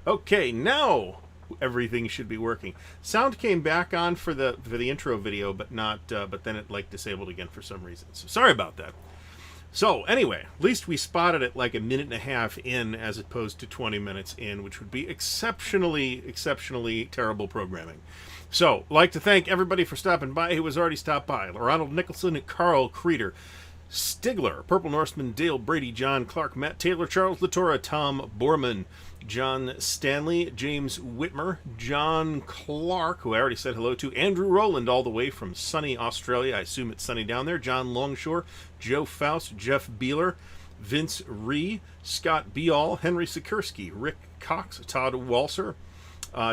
Okay, now everything should be working. Sound came back on for the intro video, but not. But then it like disabled again for some reason. So sorry about that. So anyway, at least we spotted it like a minute and a half in, as opposed to 20 minutes in, which would be exceptionally terrible programming. So, I'd like to thank everybody for stopping by who has already stopped by. Ronald Nicholson, Carl Creeder, Stigler, Purple Norseman, Dale Brady, John Clark, Matt Taylor, Charles Latora, Tom Borman, John Stanley, James Whitmer, John Clark, who I already said hello to, Andrew Rowland, all the way from sunny Australia. I assume it's sunny down there. John Longshore, Joe Faust, Jeff Beeler, Vince Ree, Scott Beall, Henry Sikorsky, Rick Cox, Todd Walser,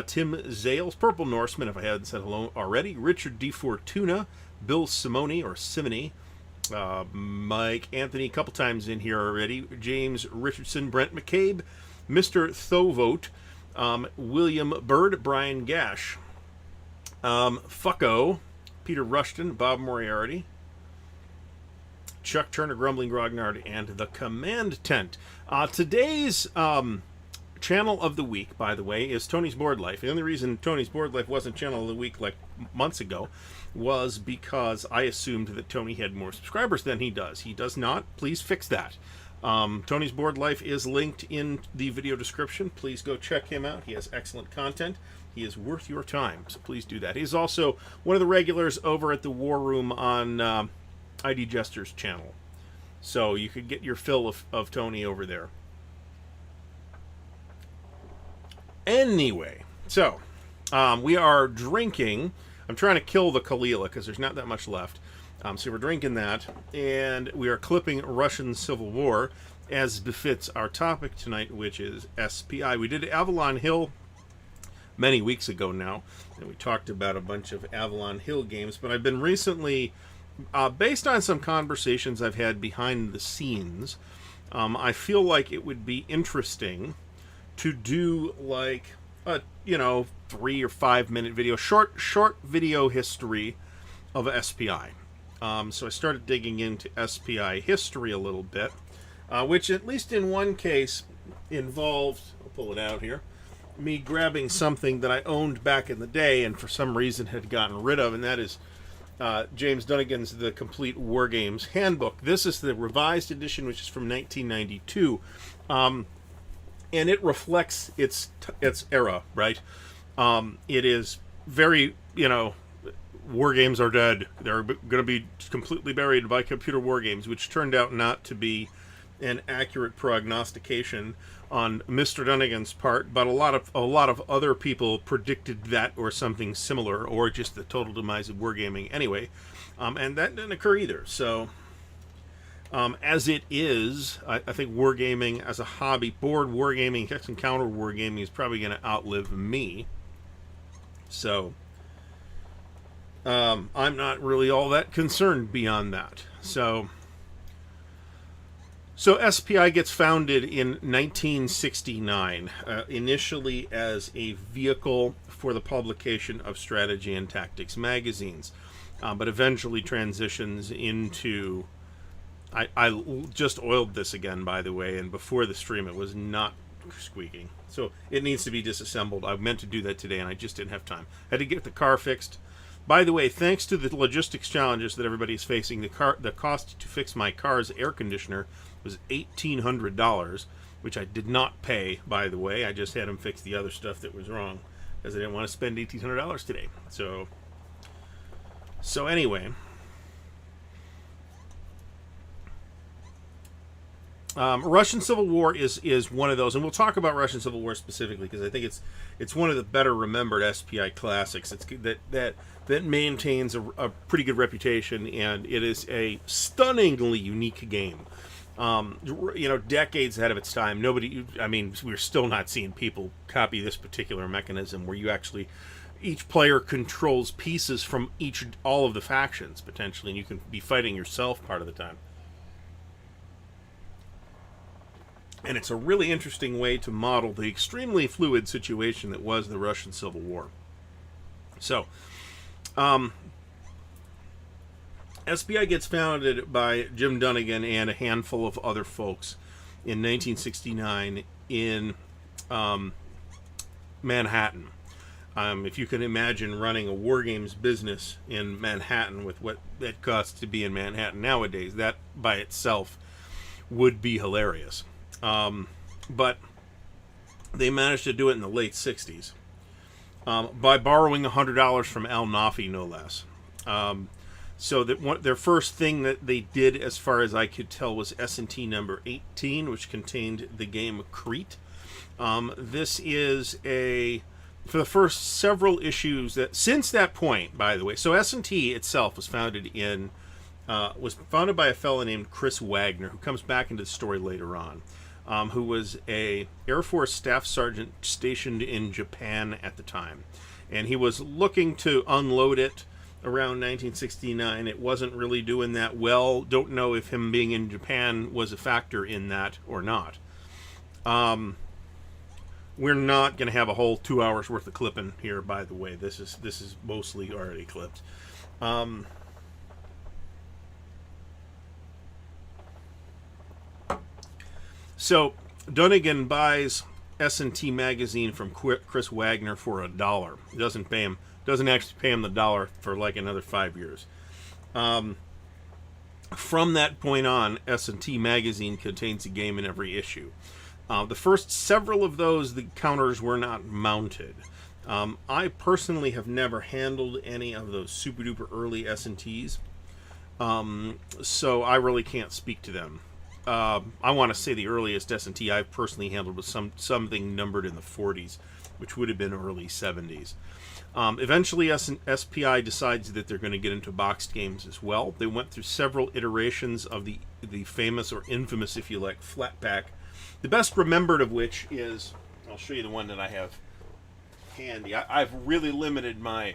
Tim Zales, Purple Norseman, if I hadn't said hello already, Richard D. Fortuna, Bill Simone, or Simony, Mike Anthony, a couple times in here already, James Richardson, Brent McCabe, Mr. Thovote, William Bird, Brian Gash, Fucko, Peter Rushton, Bob Moriarty, Chuck Turner, Grumbling Grognard, and the Command Tent. Today's channel of the week, by the way, is Tony's Board Life. The only reason Tony's Board Life wasn't channel of the week like months ago was because I assumed that Tony had more subscribers than he does. He does not. Please fix that. Tony's Board Life is linked in the video description. Please go check him out. He has excellent content. He is worth your time, so please do that. He's also one of the regulars over at the War Room on ID Jester's channel. So you could get your fill of Tony over there. Anyway, so we are drinking. I'm trying to kill the Kalila because there's not that much left. So we're drinking that, and we are clipping Russian Civil War, as befits our topic tonight, which is SPI. We did Avalon Hill many weeks ago now, and we talked about a bunch of Avalon Hill games, but I've been recently, based on some conversations I've had behind the scenes, I feel like it would be interesting to do like a 3 or 5 minute video, short video history of SPI. So I started digging into SPI history a little bit, which at least in one case involved, I'll pull it out here, me grabbing something that I owned back in the day and for some reason had gotten rid of, and that is James Dunnigan's The Complete War Games Handbook. This is the revised edition, which is from 1992, and it reflects its era, right? It is very, war games are dead. They're going to be completely buried by computer war games, which turned out not to be an accurate prognostication on Mr. Dunnigan's part, but a lot of other people predicted that or something similar, or just the total demise of wargaming anyway, and that didn't occur either. So, as it is, I think wargaming as a hobby, board wargaming, hex and counter wargaming, is probably going to outlive me. So, I'm not really all that concerned beyond that. So SPI gets founded in 1969, initially as a vehicle for the publication of strategy and tactics magazines, but eventually transitions into... I just oiled this again, by the way, and before the stream it was not squeaking. So it needs to be disassembled. I meant to do that today, and I just didn't have time. I had to get the car fixed. By the way, thanks to the logistics challenges that everybody's facing, the cost to fix my car's air conditioner was $1,800, which I did not pay, by the way. I just had him fix the other stuff that was wrong, because I didn't want to spend $1,800 today. So anyway... Russian Civil War is one of those, and we'll talk about Russian Civil War specifically because I think it's one of the better remembered SPI classics. It's that maintains a pretty good reputation, and it is a stunningly unique game. Decades ahead of its time. We're still not seeing people copy this particular mechanism where you actually, each player controls pieces from all of the factions potentially, and you can be fighting yourself part of the time. And it's a really interesting way to model the extremely fluid situation that was the Russian Civil War. So, SPI gets founded by Jim Dunnigan and a handful of other folks in 1969 in Manhattan. If you can imagine running a war games business in Manhattan with what it costs to be in Manhattan nowadays, that by itself would be hilarious. But they managed to do it in the late 60s by borrowing $100 from Al Nafi, no less. So that their first thing that they did, as far as I could tell, was S&T number 18, which contained the game Crete. This is for the first several issues that since that point, by the way. So S&T itself was founded by a fellow named Chris Wagner, who comes back into the story later on, who was a Air Force staff sergeant stationed in Japan at the time, and he was looking to unload it around 1969. It wasn't really doing that well. Don't know if him being in Japan was a factor in that or not. We're not going to have a whole 2 hours worth of clipping here, by the way. This is mostly already clipped. So Dunnigan buys S&T magazine from Chris Wagner for $1. Doesn't actually pay him the $1 for like another 5 years. From that point on, S&T magazine contains a game in every issue. The first several of those, the counters were not mounted. I personally have never handled any of those super duper early S&Ts, so I really can't speak to them. I want to say the earliest S&T I've personally handled was something numbered in the 40s, which would have been early 70s. Eventually, SPI decides that they're going to get into boxed games as well. They went through several iterations of the famous, or infamous, if you like, flat pack. The best remembered of which is, I'll show you the one that I have handy. I've really limited my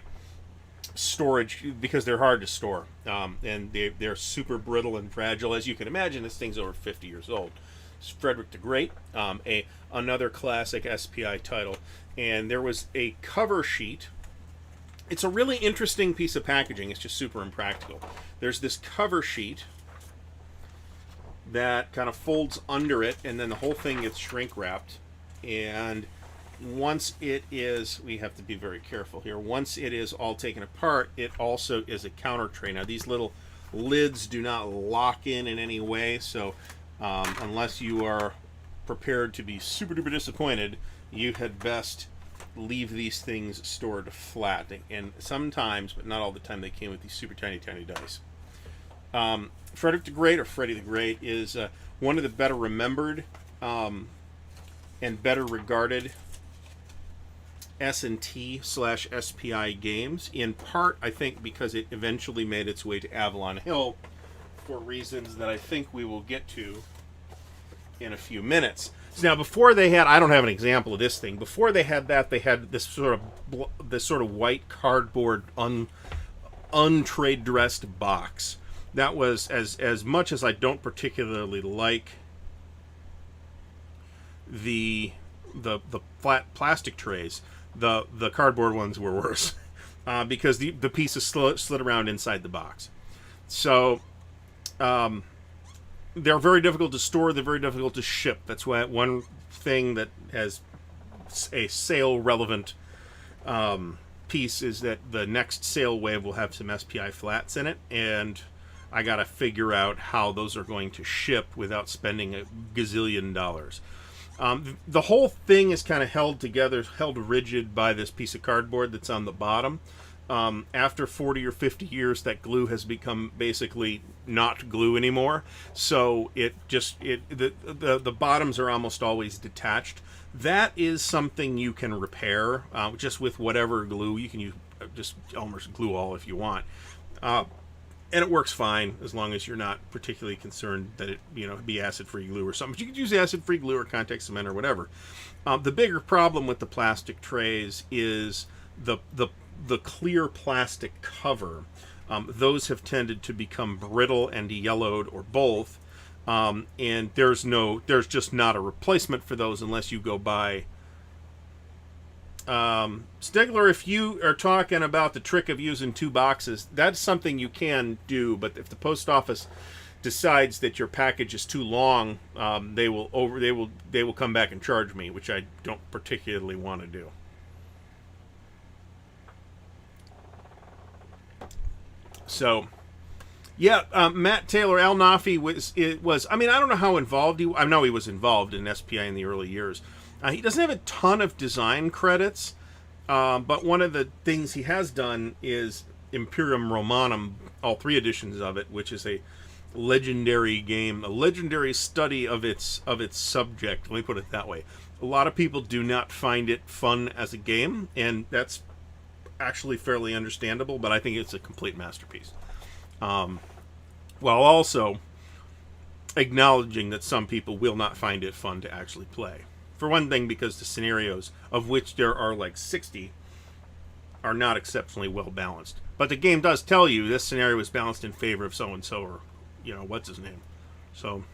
storage because they're hard to store, and they're super brittle and fragile. As you can imagine, this thing's over 50 years old. It's Frederick the Great, another classic SPI title, and there was a cover sheet. It's a really interesting piece of packaging. It's just super impractical. There's this cover sheet that kind of folds under it, and then the whole thing gets shrink wrapped. And once it is, we have to be very careful here, once it is all taken apart, it also is a counter tray. Now these little lids do not lock in any way, so unless you are prepared to be super duper disappointed, you had best leave these things stored flat. And sometimes, but not all the time, they came with these super tiny dice. Frederick the Great, or Freddy the Great, is one of the better remembered and better regarded S&T/SPI games, in part, I think, because it eventually made its way to Avalon Hill for reasons that I think we will get to in a few minutes. So now, before they had, I don't have an example of this thing. Before they had that, they had this sort of white cardboard untrade dressed box. That was, as much as I don't particularly like the flat plastic trays, the cardboard ones were worse because the pieces slid around inside the box. So they're very difficult to store. They're very difficult to ship. That's why one thing that has a sale relevant piece is that the next sale wave will have some SPI flats in it, and I got to figure out how those are going to ship without spending a gazillion dollars. The whole thing is kind of held together, held rigid by this piece of cardboard that's on the bottom. After 40 or 50 years, that glue has become basically not glue anymore. So the bottoms are almost always detached. That is something you can repair just with whatever glue. You can use just Elmer's glue all if you want. And it works fine as long as you're not particularly concerned that it be acid-free glue or something. But you could use acid-free glue or contact cement or whatever. The bigger problem with the plastic trays is the clear plastic cover. Those have tended to become brittle and yellowed, or both. And there's just not a replacement for those unless you go buy. Stigler, if you are talking about the trick of using two boxes, that's something you can do. But if the post office decides that your package is too long, they will come back and charge me, which I don't particularly want to do. So, yeah, Matt Taylor, Al Nafi was. I mean, I don't know how involved he. I know he was involved in SPI in the early years. He doesn't have a ton of design credits, but one of the things he has done is Imperium Romanum, all 3 editions of it, which is a legendary game, a legendary study of its subject. Let me put it that way. A lot of people do not find it fun as a game, and that's actually fairly understandable, but I think it's a complete masterpiece. While also acknowledging that some people will not find it fun to actually play. For one thing, because the scenarios, of which there are like 60, are not exceptionally well balanced. But the game does tell you this scenario is balanced in favor of so-and-so, or, what's his name. So,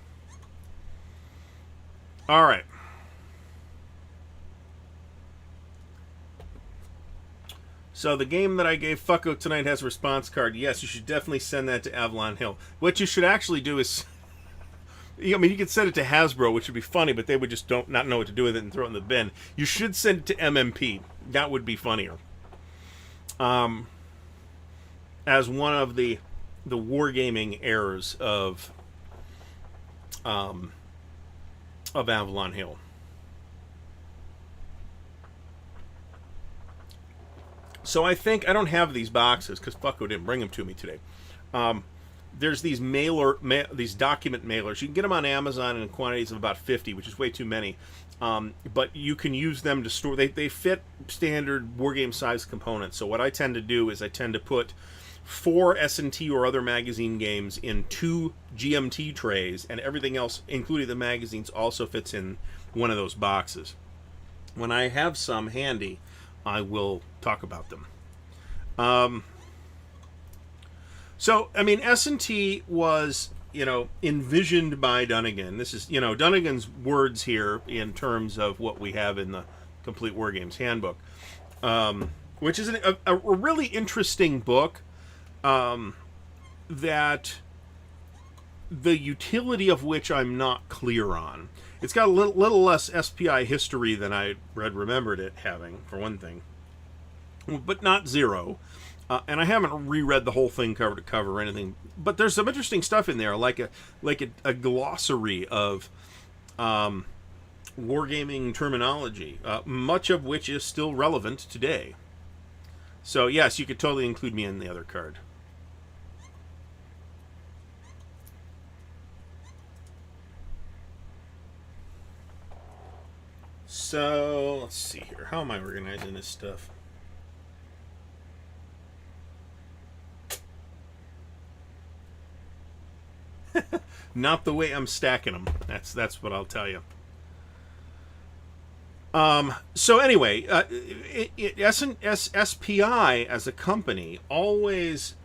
alright. So the game that I gave Fucko tonight has a response card. Yes, you should definitely send that to Avalon Hill. What you should actually do is... I mean, you could send it to Hasbro, which would be funny, but they would just not know what to do with it and throw it in the bin. You should send it to MMP. That would be funnier. As one of the wargaming heirs of Avalon Hill. So I think I don't have these boxes because Fucko didn't bring them to me today. There's these these document mailers. You can get them on Amazon in quantities of about 50, which is way too many. But you can use them to store. They fit standard wargame size components. So what I tend to do is I tend to put 4 S&T or other magazine games in 2 GMT trays, and everything else, including the magazines, also fits in one of those boxes. When I have some handy, I will talk about them. So, I mean, S&T was, envisioned by Dunnigan. This is, Dunnigan's words here in terms of what we have in the Complete Wargames Handbook, which is a really interesting book that the utility of which I'm not clear on. It's got a little less SPI history than I remembered it having, for one thing, but not zero. And I haven't reread the whole thing cover to cover or anything, but there's some interesting stuff in there, like a glossary of wargaming terminology, much of which is still relevant today. So yes, you could totally include me in the other card. So let's see here. How am I organizing this stuff? Not the way I'm stacking them. That's what I'll tell you. So anyway, SPI as a company always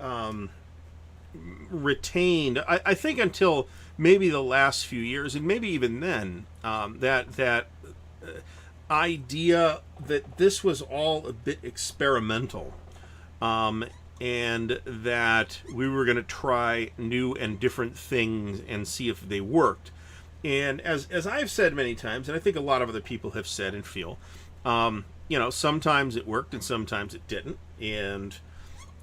retained, I think until maybe the last few years, and maybe even then, that idea that this was all a bit experimental. And that we were going to try new and different things and see if they worked. And as I've said many times, and I think a lot of other people have said and feel, sometimes it worked and sometimes it didn't. And,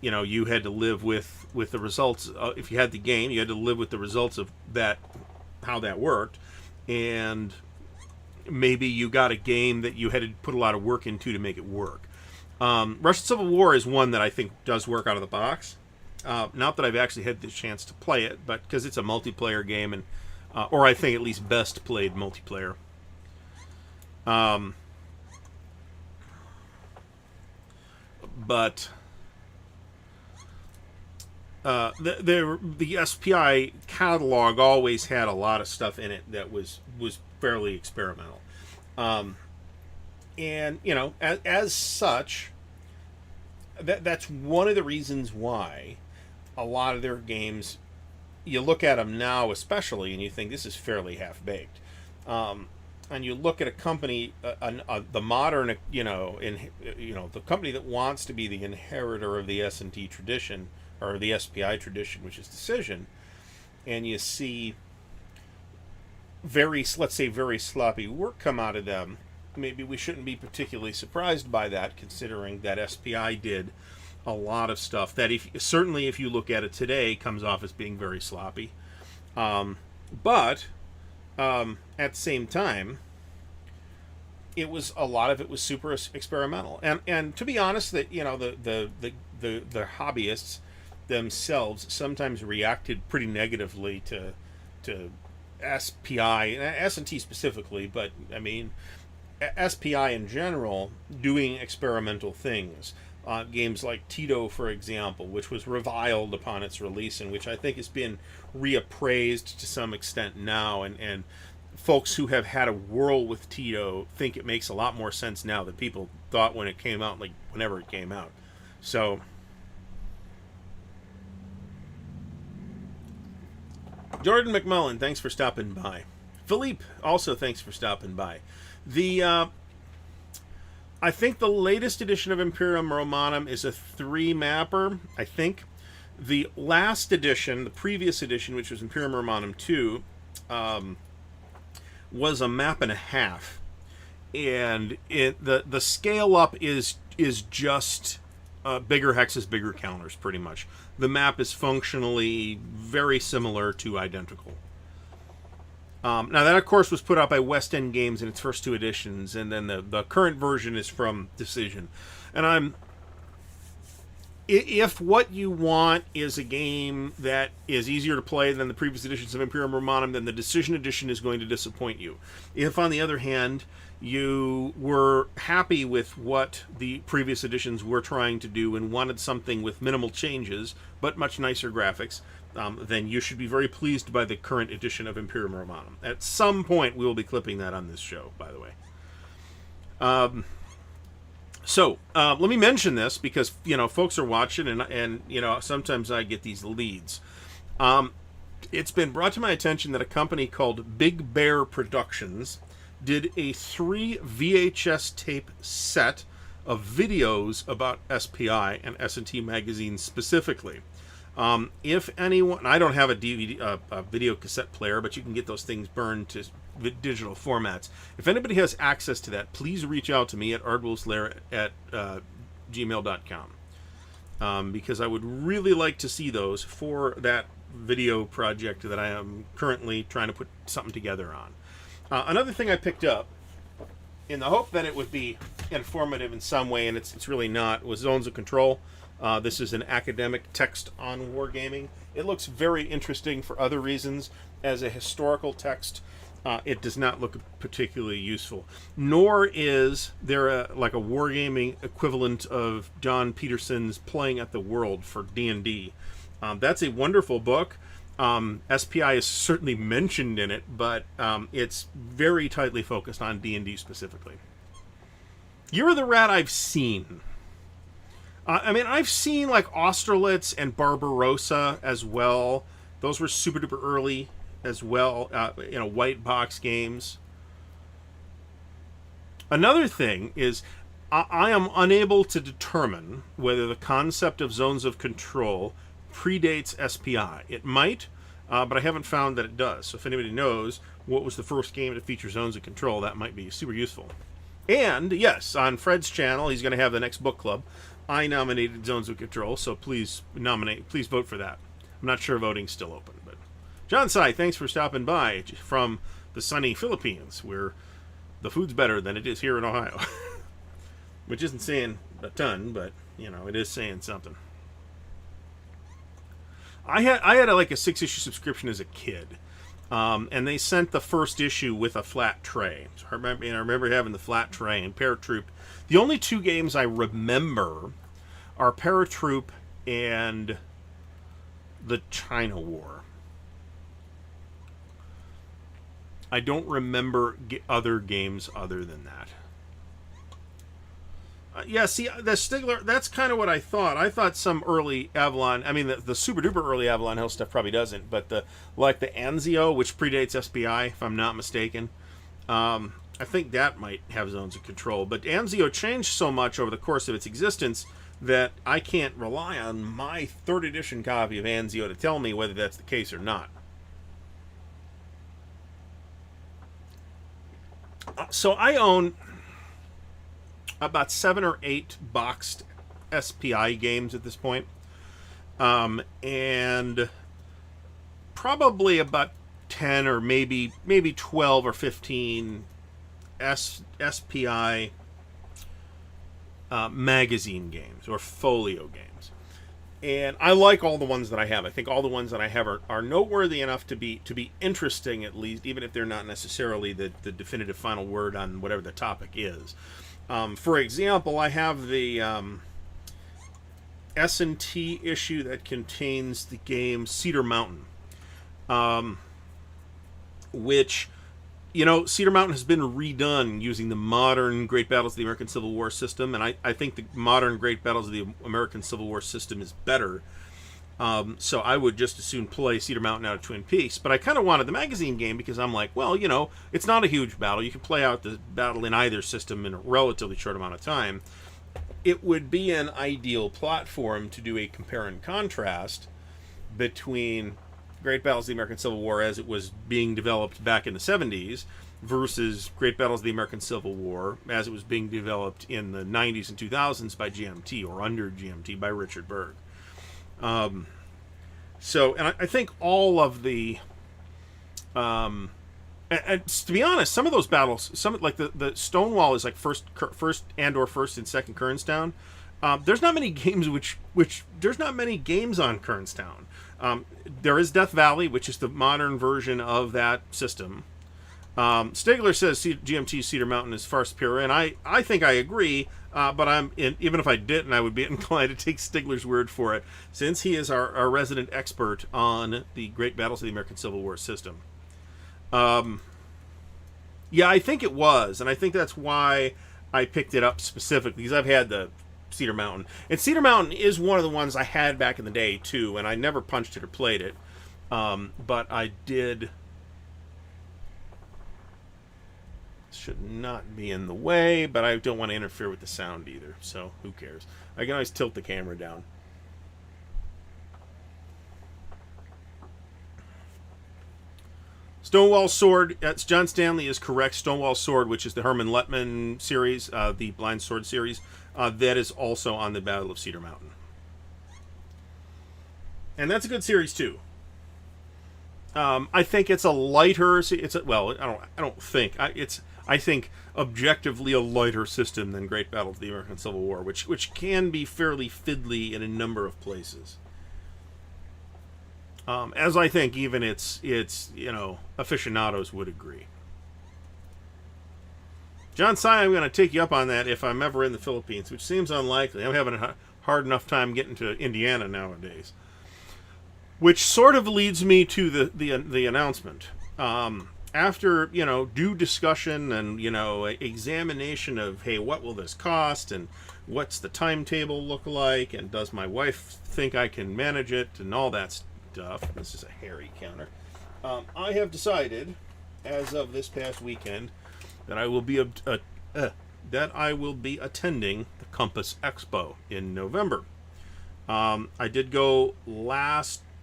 you had to live with the results. If you had the game, you had to live with the results of that, how that worked. And maybe you got a game that you had to put a lot of work into to make it work. Russian Civil War is one that I think does work out of the box. Not that I've actually had the chance to play it, but because it's a multiplayer game, and or I think at least best played multiplayer. But the SPI catalog always had a lot of stuff in it that was fairly experimental. And, as such, that's one of the reasons why a lot of their games, you look at them now especially, and you think this is fairly half-baked. And you look at a company, the modern, the company that wants to be the inheritor of the S&T tradition, or the SPI tradition, which is Decision, and you see let's say very sloppy work come out of them. Maybe we shouldn't be particularly surprised by that, considering that SPI did a lot of stuff that certainly if you look at it today comes off as being very sloppy. But at the same time, a lot of it was super experimental, and to be honest, that the hobbyists themselves sometimes reacted pretty negatively to SPI and S&T specifically, but I mean SPI in general doing experimental things. Games like Tito, for example, which was reviled upon its release, and which I think has been reappraised to some extent now, and folks who have had a whirl with Tito think it makes a lot more sense now than people thought when it came out, like whenever it came out. So Jordan McMullen, thanks for stopping by. Philippe, also thanks for stopping by. I think the latest edition of Imperium Romanum is a 3-mapper, I think. The last edition, the previous edition, which was Imperium Romanum 2, was a map and a half. And the scale up is just bigger hexes, bigger counters, pretty much. The map is functionally very similar to identical. Now, that, of course, was put out by West End Games in its first 2 editions, and then the current version is from Decision. And if what you want is a game that is easier to play than the previous editions of Imperium Romanum, then the Decision Edition is going to disappoint you. If, on the other hand, you were happy with what the previous editions were trying to do and wanted something with minimal changes, but much nicer graphics, then you should be very pleased by the current edition of Imperium Romanum. At some point, we will be clipping that on this show, by the way. So let me mention this because folks are watching, and sometimes I get these leads. It's been brought to my attention that a company called Big Bear Productions did a 3 VHS tape set of videos about SPI and S&T magazines specifically. If anyone, I don't have a DVD, video cassette player, but you can get those things burned to digital formats. If anybody has access to that, please reach out to me at ardwulfslair at gmail.com, because I would really like to see those for that video project that I am currently trying to put something together on. Another thing I picked up, in the hope that it would be informative in some way, and it's really not, was Zones of Control. This is an academic text on wargaming. It looks very interesting for other reasons. As a historical text, it does not look particularly useful. Nor is there like a wargaming equivalent of John Peterson's Playing at the World for D&D. That's a wonderful book. SPI is certainly mentioned in it, but it's very tightly focused on D&D specifically. You're the rat I've seen. I've seen like Austerlitz and Barbarossa as well. Those were super duper early as well, white box games. Another thing is I am unable to determine whether the concept of Zones of Control predates SPI. It might, but I haven't found that it does. So if anybody knows what was the first game to feature Zones of Control, that might be super useful. And yes, on Fred's channel, he's going to have the next book club. I nominated Zones of Control, so please vote for that. I'm not sure voting's still open, but John Sai, thanks for stopping by from the sunny Philippines, where the food's better than it is here in Ohio. Which isn't saying a ton, but it is saying something. I had a 6-issue subscription as a kid, and they sent the first issue with a flat tray. So I remember having the flat tray and Paratroop. The only 2 games I remember are Paratroop and the China War. I don't remember other games other than that. Yeah, see, the Stigler, that's kind of what I thought. I thought some early Avalon, the super duper early Avalon Hill stuff probably doesn't, but the Anzio, which predates SPI, if I'm not mistaken, I think that might have Zones of Control. But Anzio changed so much over the course of its existence that I can't rely on my 3rd edition copy of Anzio to tell me whether that's the case or not. So I own about 7 or 8 boxed SPI games at this point. And probably about 10 or maybe 12 or 15 SPI magazine games or folio games. And I like all the ones that I have. I think all the ones that I have are noteworthy enough to be interesting, at least, even if they're not necessarily the definitive final word on whatever the topic is. For example, I have the S&T issue that contains the game Cedar Mountain, which, you know, Cedar Mountain has been redone using the modern Great Battles of the American Civil War system, and I think the modern Great Battles of the American Civil War system is better. So I would just as soon play Cedar Mountain out of Twin Peaks. But I kind of wanted the magazine game because I'm like, well, you know, it's not a huge battle. You can play out the battle in either system in a relatively short amount of time. It would be an ideal platform to do a compare and contrast between Great Battles of the American Civil War as it was being developed back in the 70s versus Great Battles of the American Civil War as it was being developed in the 90s and 2000s by GMT, or under GMT by Richard Berg. So, and I think all of the, and to be honest, some of those battles, some like the Stonewall is like first and second Kernstown. There's not many games which there's not many games on Kernstown. There is Death Valley, which is the modern version of that system. Stigler says GMT Cedar Mountain is far superior, and I think I agree. But even if I didn't, I would be inclined to take Stigler's word for it, since he is our resident expert on the Great Battles of the American Civil War system. Yeah, I think it was, and I think that's why I picked it up specifically, because I've had the Cedar Mountain. And Cedar Mountain is one of the ones I had back in the day, too, and I never punched it or played it. But I did... Should not be in the way, but I don't want to interfere with the sound either, so who cares? I can always tilt the camera down. Stonewall Sword, John Stanley is correct. Stonewall Sword, which is the Herman Lettman series, the Blind Sword series, that is also on the Battle of Cedar Mountain. And that's a good series, too. I think it's a lighter... I think objectively a lighter system than Great Battle of the American Civil War, which can be fairly fiddly in a number of places. As I think even its aficionados would agree. John Sy, I'm going to take you up on that if I'm ever in the Philippines, which seems unlikely. I'm having a hard enough time getting to Indiana nowadays. Which sort of leads me to the announcement. After, due discussion and, examination of, hey, what will this cost, and what's the timetable look like, and does my wife think I can manage it, and all that stuff. This is a hairy counter. I have decided, as of this past weekend, that I will be attending the Compass Expo in November. I did go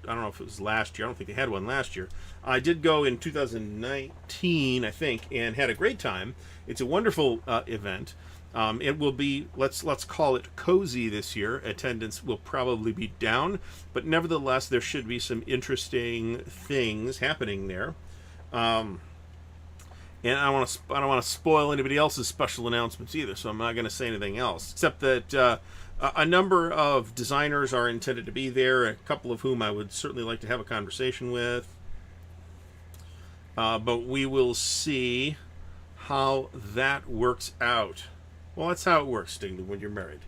I don't know if it was last year. I don't think they had one last year. I did go in 2019, I think, and had a great time. It's a wonderful event. It will be, let's call it cozy this year. Attendance will probably be down, but nevertheless, there should be some interesting things happening there. And I don't want to spoil anybody else's special announcements either, so I'm not going to say anything else, except that a number of designers are intended to be there, a couple of whom I would certainly like to have a conversation with. But we will see how that works out. Well, that's how it works, Stigler, when you're married.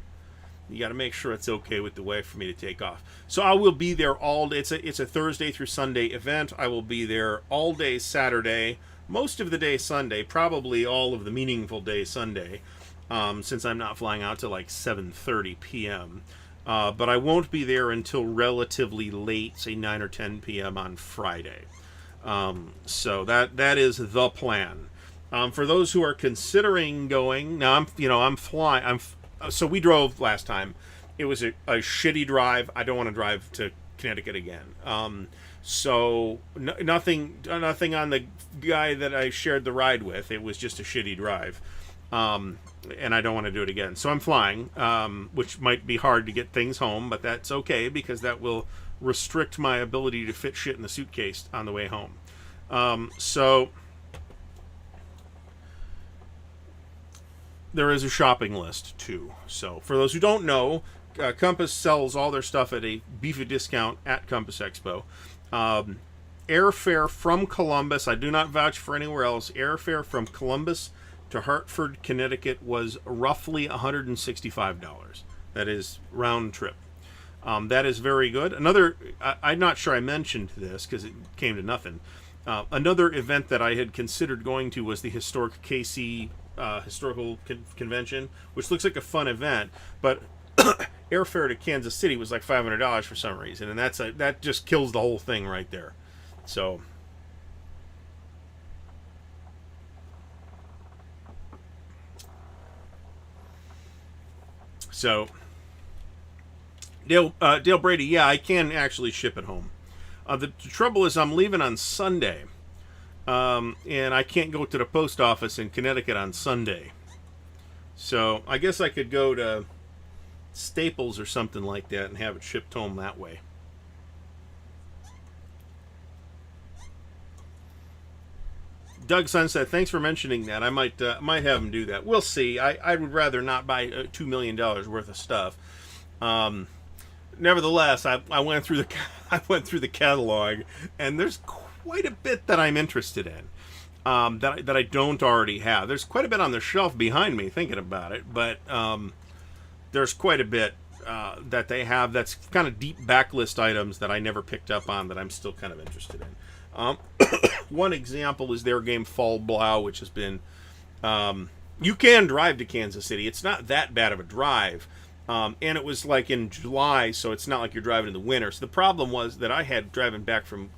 You got to make sure it's okay with the wife for me to take off. So I will be there all day. It's a Thursday through Sunday event. I will be there all day Saturday, most of the day Sunday, probably all of the meaningful day Sunday. Since I'm not flying out till like 7:30 p.m. But I won't be there until relatively late, say 9 or 10 p.m. on Friday. So that is the plan. For those who are considering going, now I'm flying. So we drove last time. It was a shitty drive. I don't want to drive to Connecticut again. So nothing on the guy that I shared the ride with. It was just a shitty drive. and I don't want to do it again. So I'm flying, which might be hard to get things home, but that's okay because that will restrict my ability to fit shit in the suitcase on the way home. So there is a shopping list too. So for those who don't know, Compass sells all their stuff at a beefy discount at Compass Expo. Airfare from Columbus, I do not vouch for anywhere else. Airfare from Columbus to Hartford, Connecticut was roughly $165. That is round trip. That is very good. Another, I'm not sure I mentioned this because it came to nothing. Another event that I had considered going to was the historic KC historical convention, which looks like a fun event, but airfare to Kansas City was like $500 for some reason, and that just kills the whole thing right there. So Dale Brady, yeah, I can actually ship it home. The trouble is I'm leaving on Sunday, and I can't go to the post office in Connecticut on Sunday. So I guess I could go to Staples or something like that and have it shipped home that way. Doug Sunset, thanks for mentioning that. I might have him do that. We'll see. I would rather not buy $2 million worth of stuff. Nevertheless, I went through the catalog, and there's quite a bit that I'm interested in that I don't already have. There's quite a bit on the shelf behind me, thinking about it, but there's quite a bit that they have that's kind of deep backlist items that I never picked up on that I'm still kind of interested in. One example is their game Fall Blau, which has been... you can drive to Kansas City. It's not that bad of a drive. And it was like in July, so it's not like you're driving in the winter. So the problem was that I had driving back from...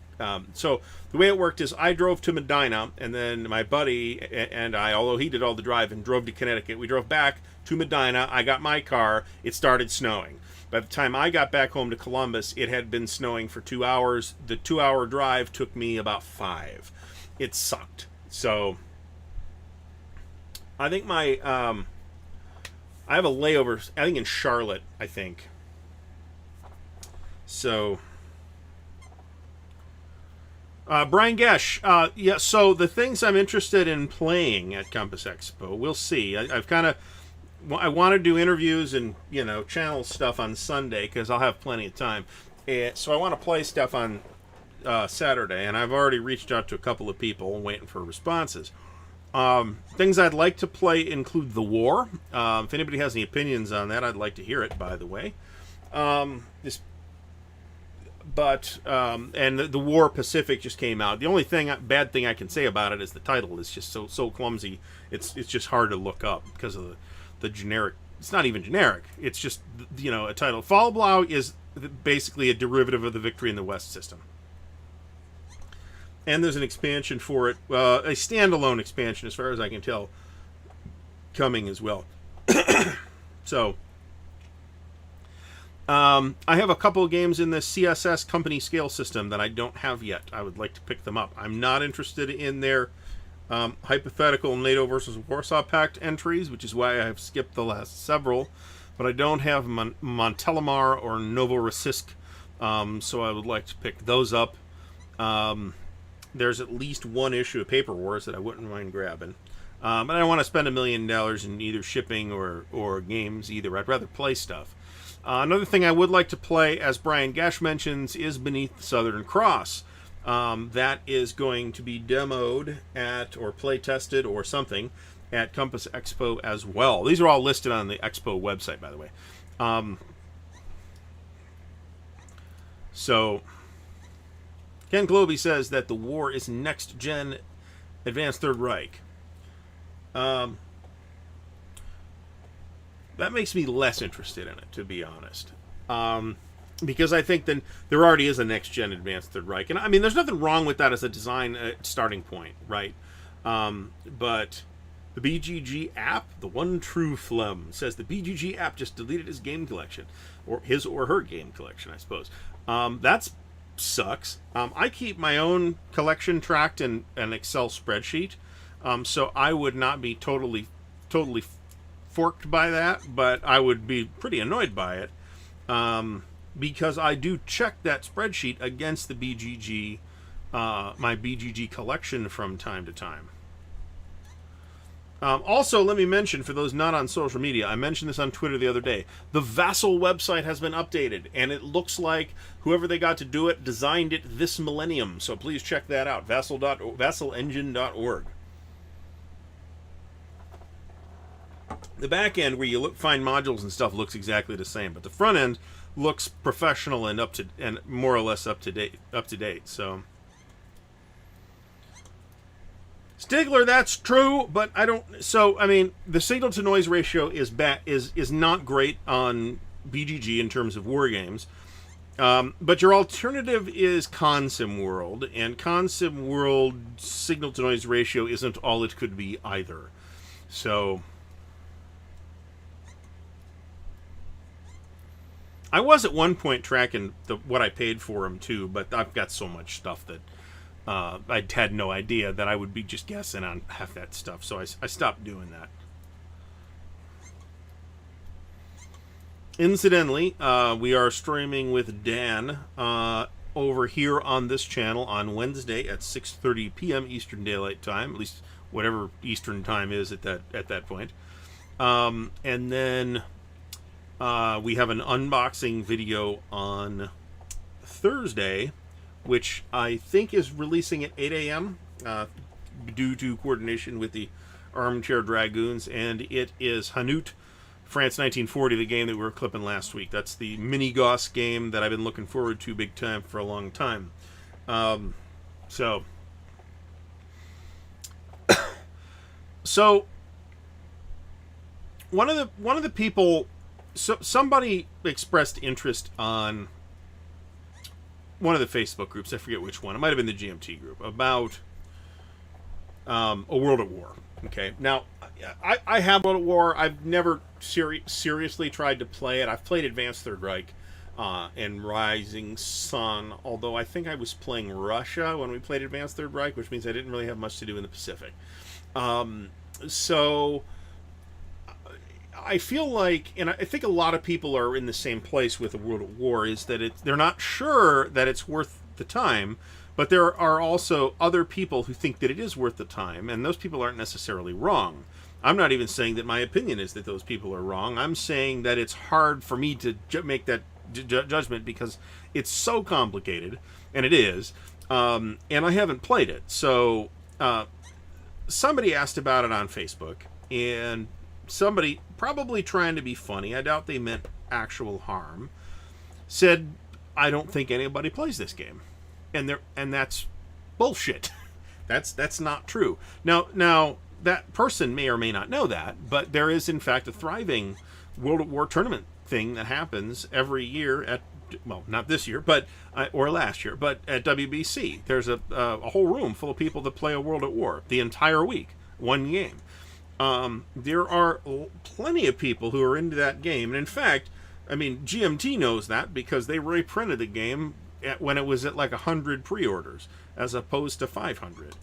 so the way it worked is I drove to Medina, and then my buddy and I, although he did all the driving, drove to Connecticut. We drove back to Medina. I got my car. It started snowing. By the time I got back home to Columbus, it had been snowing for 2 hours. The 2-hour drive took me about 5. It sucked. So I think my... I have a layover, I think in Charlotte, I think. So... Brian Gesh, yeah, so the things I'm interested in playing at Compass Expo, we'll see. I want to do interviews and, channel stuff on Sunday because I'll have plenty of time. So I want to play stuff on Saturday, and I've already reached out to a couple of people waiting for responses. Things I'd like to play include The War. If anybody has any opinions on that, I'd like to hear it, by the way. And the War Pacific just came out. The only bad thing I can say about it is the title is just so clumsy. It's just hard to look up because of the generic. It's not even generic. It's just a title. Fall Blau is basically a derivative of the Victory in the West system. And there's an expansion for it, a standalone expansion, as far as I can tell, coming as well. So, I have a couple of games in the CSS company scale system that I don't have yet. I would like to pick them up. I'm not interested in their hypothetical NATO versus Warsaw Pact entries, which is why I have skipped the last several. But I don't have Montelimar or Novorossiysk, so I would like to pick those up. There's at least one issue of Paper Wars that I wouldn't mind grabbing. But I don't want to spend $1 million in either shipping or games either. I'd rather play stuff. Another thing I would like to play, as Brian Gash mentions, is Beneath the Southern Cross. That is going to be demoed or play tested or something at Compass Expo as well. These are all listed on the Expo website, by the way. So... Ken Globy says that The War is next-gen Advanced Third Reich. That makes me less interested in it, to be honest. Because I think then there already is a next-gen Advanced Third Reich. And, I mean, there's nothing wrong with that as a design starting point, right? But the BGG app, the one true phlegm, says the BGG app just deleted his game collection. Or his or her game collection, I suppose. That's sucks. I keep my own collection tracked in an Excel spreadsheet, so I would not be totally forked by that, but I would be pretty annoyed by it, because I do check that spreadsheet against the BGG, my BGG collection from time to time. Also, let me mention, for those not on social media, I mentioned this on Twitter the other day, the Vassal website has been updated, and it looks like whoever they got to do it designed it this millennium, so please check that out, vassalengine.org. The back end, where you find modules and stuff, looks exactly the same, but the front end looks professional and more or less up to date. So, Stigler, that's true, but I don't. So, I mean, the signal to noise ratio is not great on BGG in terms of war games. But your alternative is Consim World, and Consim World signal to noise ratio isn't all it could be either. So, I was at one point tracking what I paid for them too, but I've got so much stuff that I had no idea that I would be just guessing on half that stuff, so I stopped doing that. Incidentally, we are streaming with Dan over here on this channel on Wednesday at 6:30 p.m. Eastern Daylight Time, at least whatever Eastern Time is at that point. And then we have an unboxing video on Thursday, which I think is releasing at 8 a.m. Due to coordination with the Armchair Dragoons, and it is Hanut, France 1940, the game that we were clipping last week. That's the mini-Goss game that I've been looking forward to big time for a long time. So one of the people, somebody expressed interest on one of the Facebook groups, I forget which one, it might have been the GMT group, about a World at War. Okay, now I have World at War. I've never seriously tried to play it. I've played Advanced Third Reich and Rising Sun, although I think I was playing Russia when we played Advanced Third Reich, which means I didn't really have much to do in the Pacific. So I feel like, and I think a lot of people are in the same place with the World at War, is that they're not sure that it's worth the time, but there are also other people who think that it is worth the time, and those people aren't necessarily wrong. I'm not even saying that my opinion is that those people are wrong. I'm saying that it's hard for me to make that judgment because it's so complicated, and it is, and I haven't played it. So somebody asked about it on Facebook, and somebody, probably trying to be funny, I doubt they meant actual harm, said, I don't think anybody plays this game. And that's bullshit. That's not true. Now that person may or may not know that, but there is in fact a thriving World at War tournament thing that happens every year at, well, not this year, but or last year, but at WBC. There's a whole room full of people that play a World at War the entire week, one game. There are plenty of people who are into that game, and in fact, I mean, GMT knows that because they reprinted the game when it was at like 100 pre-orders as opposed to 500.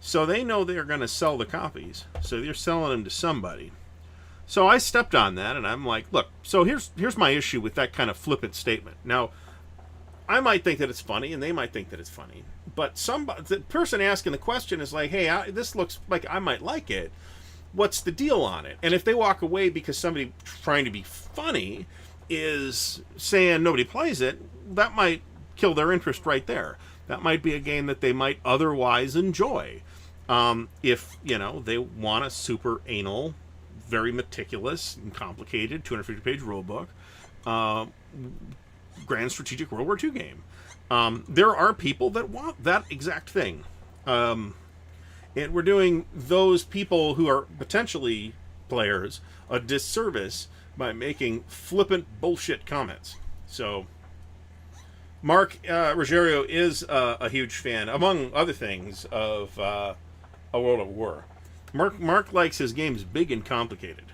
So they know they're going to sell the copies, so they're selling them to somebody. So I stepped on that, and I'm like, look, so here's my issue with that kind of flippant statement. Now, I might think that it's funny, and they might think that it's funny, but the person asking the question is like, hey, this looks like I might like it. What's the deal on it? And if they walk away because somebody trying to be funny is saying nobody plays it, that might kill their interest right there. That might be a game that they might otherwise enjoy. If, they want a super anal, very meticulous and complicated 250-page rulebook, Grand Strategic World War II game. There are people that want that exact thing. And we're doing those people who are potentially players a disservice by making flippant bullshit comments. So Mark Ruggiero is a huge fan, among other things, of A World at War. Mark likes his games big and complicated.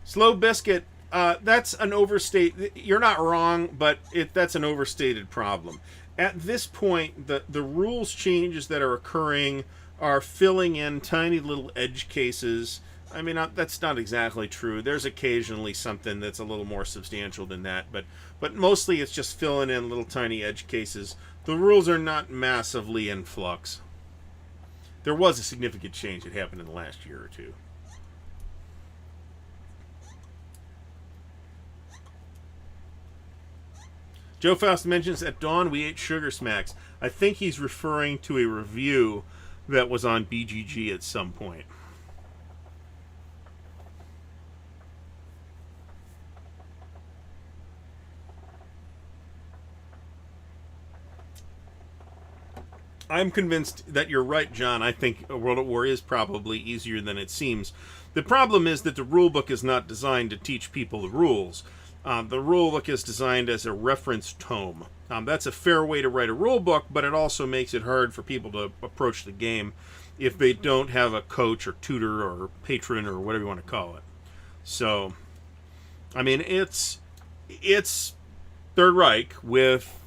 Slow Biscuit, that's an overstate. You're not wrong, but that's an overstated problem. At this point, the rules changes that are occurring are filling in tiny little edge cases. I mean, that's not exactly true. There's occasionally something that's a little more substantial than that, but mostly it's just filling in little tiny edge cases. The rules are not massively in flux. There was a significant change that happened in the last year or two. Joe Faust mentions, at dawn we ate sugar smacks. I think he's referring to a review that was on BGG at some point. I'm convinced that you're right, John. I think World at War is probably easier than it seems. The problem is that the rulebook is not designed to teach people the rules. The rulebook is designed as a reference tome. That's a fair way to write a rulebook, but it also makes it hard for people to approach the game if they don't have a coach or tutor or patron or whatever you want to call it. So, I mean, it's Third Reich with,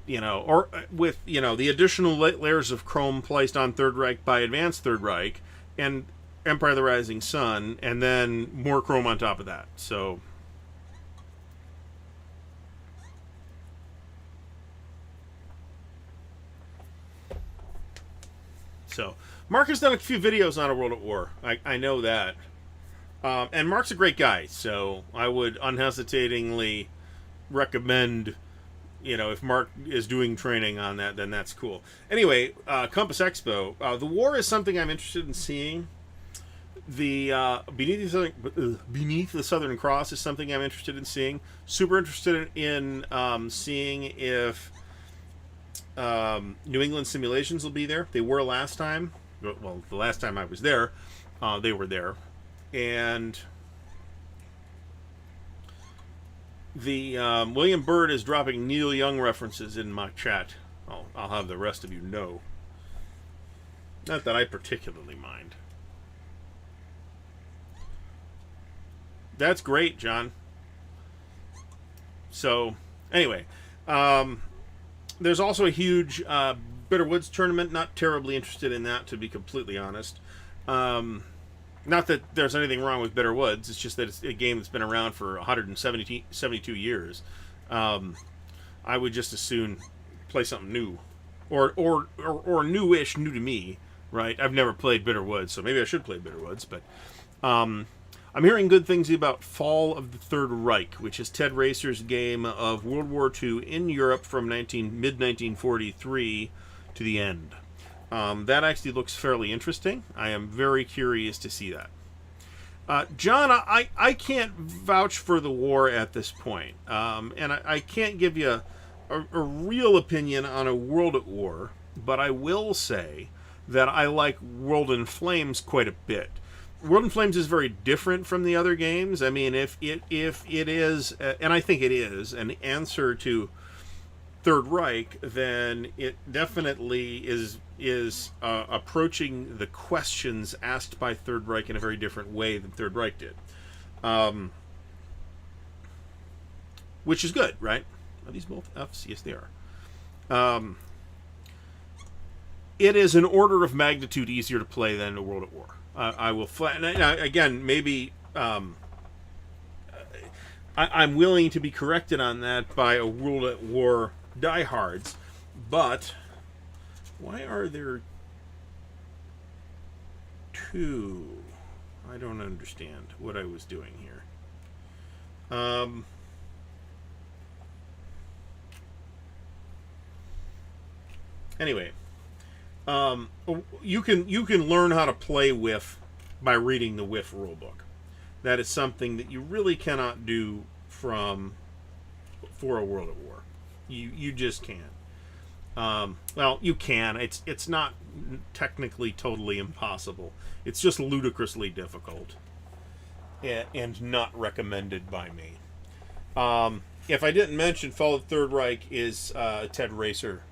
the additional layers of chrome placed on Third Reich by Advanced Third Reich and Empire of the Rising Sun, and then more chrome on top of that. So, Mark has done a few videos on a World at War. I know that. And Mark's a great guy, so I would unhesitatingly recommend, if Mark is doing training on that, then that's cool. Anyway, Compass Expo. The war is something I'm interested in seeing. The Beneath the Southern Cross is something I'm interested in seeing. Super interested in seeing if New England Simulations will be there. They were last time. Well, the last time I was there, they were there. And the William Byrd is dropping Neil Young references in my chat. I'll have the rest of you know. Not that I particularly mind. That's great, John. So, anyway, there's also a huge Bitter Woods tournament. Not terribly interested in that, to be completely honest. Not that there's anything wrong with Bitter Woods. It's just that it's a game that's been around for 172 years. I would just as soon play something new, or newish, new to me. Right? I've never played Bitter Woods, so maybe I should play Bitter Woods. But I'm hearing good things about Fall of the Third Reich, which is Ted Racer's game of World War II in Europe from mid-1943 to the end. That actually looks fairly interesting. I am very curious to see that. John, I can't vouch for the war at this point. And I can't give you a real opinion on a World at War, but I will say that I like World in Flames quite a bit. World in Flames is very different from the other games. I mean, if it is, and I think it is, an answer to Third Reich, then it definitely is approaching the questions asked by Third Reich in a very different way than Third Reich did, which is good, right? Are these both Fs? Yes, they are. It is an order of magnitude easier to play than a World at War. I will again, maybe I'm willing to be corrected on that by a World at War diehards, but why are there two? I don't understand what I was doing here. Anyway. You can learn how to play WIF by reading the WIF rulebook. That is something that you really cannot do for a World at War. You just can't. Well, you can. It's not technically totally impossible. It's just ludicrously difficult and not recommended by me. If I didn't mention, Fall of the Third Reich is Ted Racer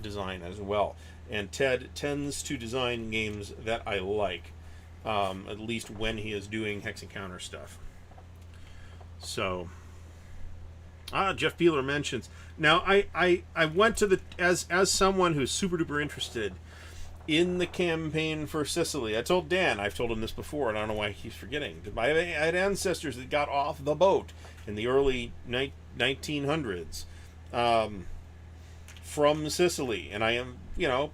design as well. And Ted tends to design games that I like, at least when he is doing Hex Encounter stuff. So, Jeff Peeler mentions. Now, I went to as someone who's super duper interested in the campaign for Sicily. I told Dan, I've told him this before, and I don't know why he keeps forgetting. I had ancestors that got off the boat in the early 1900s from Sicily, and I am,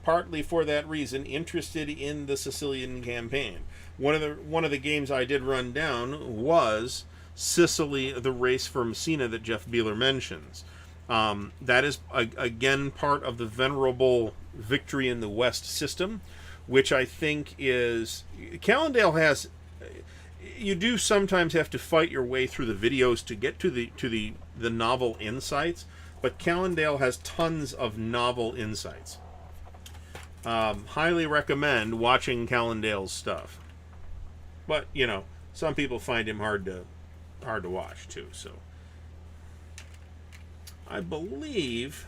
partly for that reason, interested in the Sicilian campaign. One of the games I did run down was Sicily, the Race for Messina that Jeff Beeler mentions. That is, again, part of the venerable Victory in the West system, which I think is... Callendale has... You do sometimes have to fight your way through the videos to get to the novel insights, but Callendale has tons of novel insights. Highly recommend watching Callendale's stuff. But, some people find him hard to watch, too, so... I believe...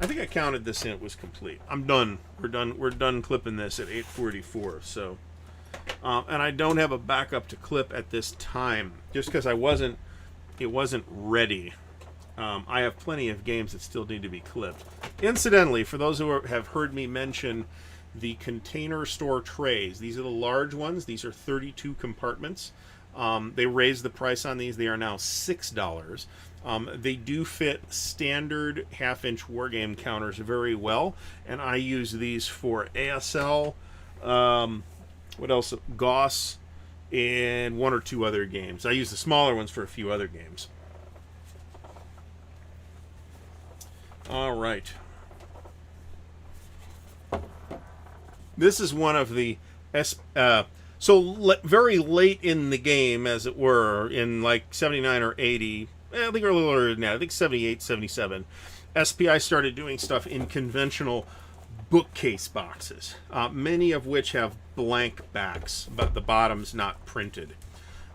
I think I counted this and it was complete. I'm done. We're done clipping this at 8:44. So, and I don't have a backup to clip at this time, just because it wasn't ready. I have plenty of games that still need to be clipped. Incidentally, for those who have heard me mention the Container Store trays, these are the large ones. These are 32 compartments. They raised the price on these. They are now $6. They do fit standard half-inch wargame counters very well, and I use these for ASL, what else? Gauss, and one or two other games. I use the smaller ones for a few other games. All right. This is one of the very late in the game, as it were, in like 79 or 80, I think a little earlier than that, I think 78, 77, SPI started doing stuff in conventional bookcase boxes, many of which have blank backs, but the bottom's not printed.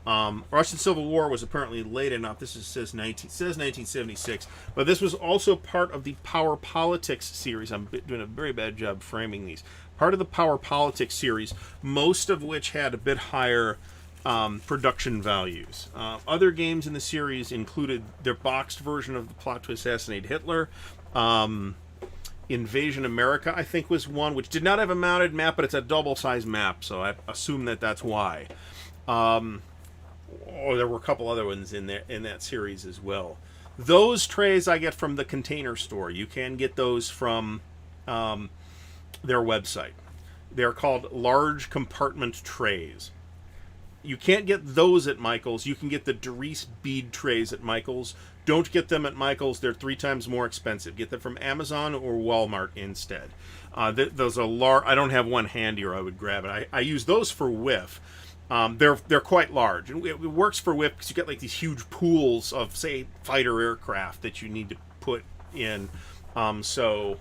Russian Civil War was apparently late enough. This says 1976, but this was also part of the Power Politics series. I'm doing a very bad job framing these. Part of the Power Politics series, most of which had a bit higher production values. Other games in the series included their boxed version of The Plot to Assassinate Hitler. Invasion America, I think, was one, which did not have a mounted map, but it's a double-sized map, so I assume that's why. There were a couple other ones in that series as well. Those trays I get from the Container Store. You can get those from their website. They're called large compartment trays. You can't get those at Michael's. You can get the Doris bead trays at Michael's. Don't get them at Michael's. They're 3 times more expensive. Get them from Amazon or Walmart instead. Those are large. I don't have one handy, or I would grab it. I use those for whiff. They're quite large, and it works for whiff because you get like these huge pools of, say, fighter aircraft that you need to put in. So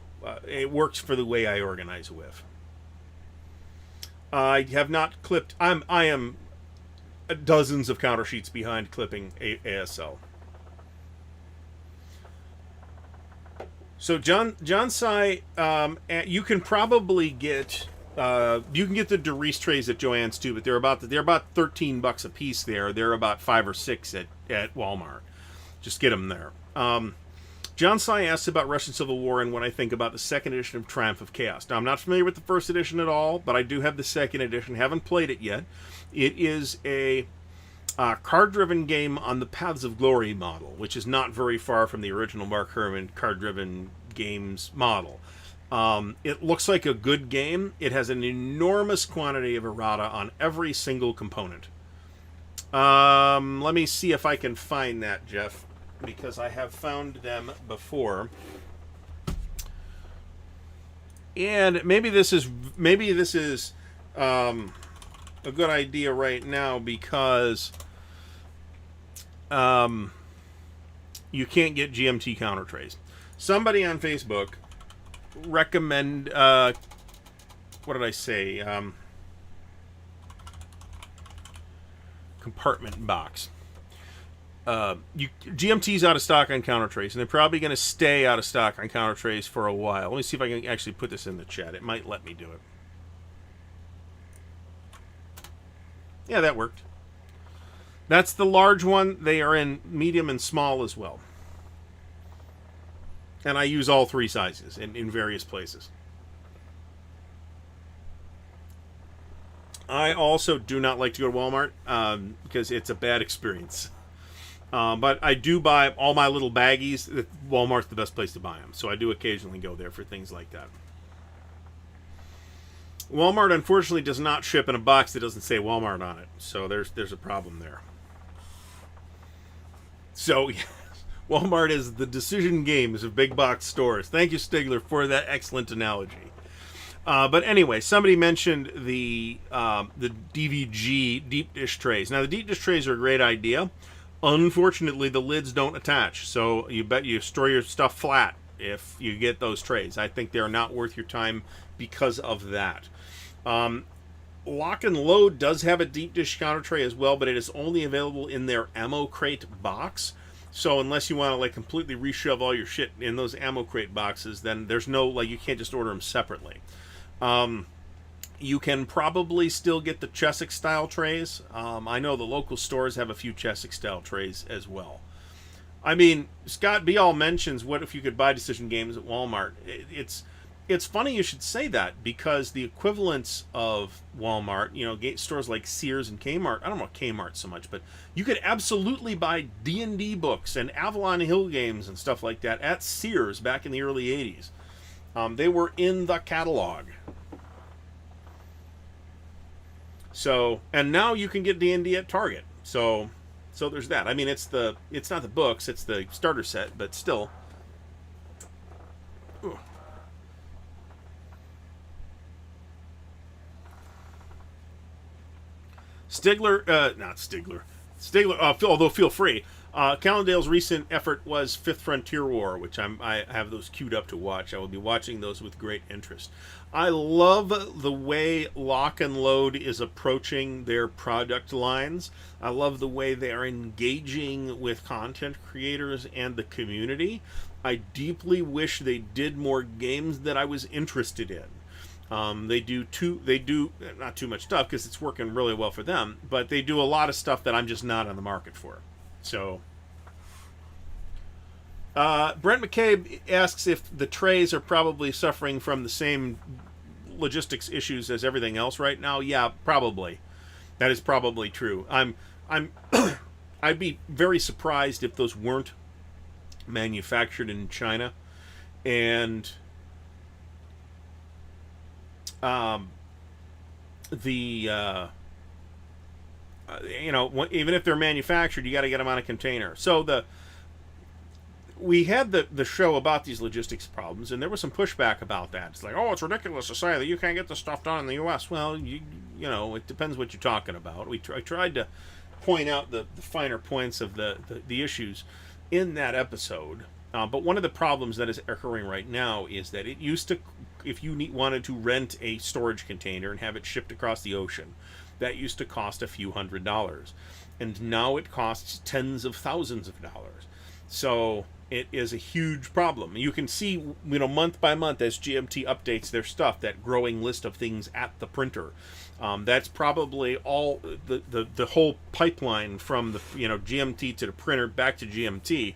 it works for the way I organize whiff. I have not clipped. I am dozens of counter sheets behind clipping ASL. So John Sy, you can probably get the Doris trays at Joann's too, but they're about $13 a piece there. They're about 5 or 6 at Walmart. Just get them there. John Sy asks about Russian Civil War and what I think about the second edition of Triumph of Chaos. Now, I'm not familiar with the first edition at all, but I do have the second edition. Haven't played it yet. It is a card-driven game on the Paths of Glory model, which is not very far from the original Mark Herman card-driven games model. It looks like a good game. It has an enormous quantity of errata on every single component. Let me see if I can find that, Jeff, because I have found them before. And maybe this is a good idea right now because you can't get GMT counter trays. Somebody on Facebook recommend what did I say? Compartment box. GMT's out of stock on counter trays, and they're probably going to stay out of stock on counter trays for a while. Let me see if I can actually put this in the chat. It might let me do it. Yeah, that worked. That's the large one. They are in medium and small as well. And I use all three sizes in various places. I also do not like to go to Walmart because it's a bad experience. But I do buy all my little baggies. Walmart's the best place to buy them. So I do occasionally go there for things like that. Walmart, unfortunately, does not ship in a box that doesn't say Walmart on it. So there's a problem there. So, yes, Walmart is the decision games of big box stores. Thank you, Stigler, for that excellent analogy. But anyway, somebody mentioned the DVG deep dish trays. Now, the deep dish trays are a great idea. Unfortunately, the lids don't attach, so you store your stuff flat if you get those trays. I think they're not worth your time because of that. Lock and Load does have a deep dish counter tray as well, but it is only available in their ammo crate box. So unless you want to like completely reshove all your shit in those ammo crate boxes, then there's no, like, you can't just order them separately. You can probably still get the Cheswick style trays. I know the local stores have a few Cheswick style trays as well. I mean, Scott Beall mentions, what if you could buy decision games at Walmart? It's funny you should say that, because the equivalents of Walmart, stores like Sears and Kmart, I don't know Kmart so much, but you could absolutely buy D&D books and Avalon Hill games and stuff like that at Sears back in the early 80s. They were in the catalog. So, and now you can get D&D at Target. So there's that. I mean, it's not the books, it's the starter set, but still. Ooh. Not Stigler. Although feel free. Callendale's recent effort was Fifth Frontier War, which I have those queued up to watch. I will be watching those with great interest. I love the way Lock and Load is approaching their product lines. I love the way they are engaging with content creators and the community. I deeply wish they did more games that I was interested in. They do not too much stuff because it's working really well for them, but they do a lot of stuff that I'm just not on the market for. So, Brent McCabe asks if the trays are probably suffering from the same logistics issues as everything else right now. Yeah, probably. That is probably true. I'd be very surprised if those weren't manufactured in China, and even if they're manufactured, you got to get them on a container. So we had the show about these logistics problems, and there was some pushback about that. It's like, oh, it's ridiculous to say that you can't get this stuff done in the U.S. Well, it depends what you're talking about. I tried to point out the finer points of the issues in that episode. But one of the problems that is occurring right now is that it used to, if you wanted to rent a storage container and have it shipped across the ocean, that used to cost a few $100s. And now it costs tens of thousands of dollars. So it is a huge problem. You can see, month by month as GMT updates their stuff, that growing list of things at the printer. That's probably all the whole pipeline from the GMT to the printer back to GMT.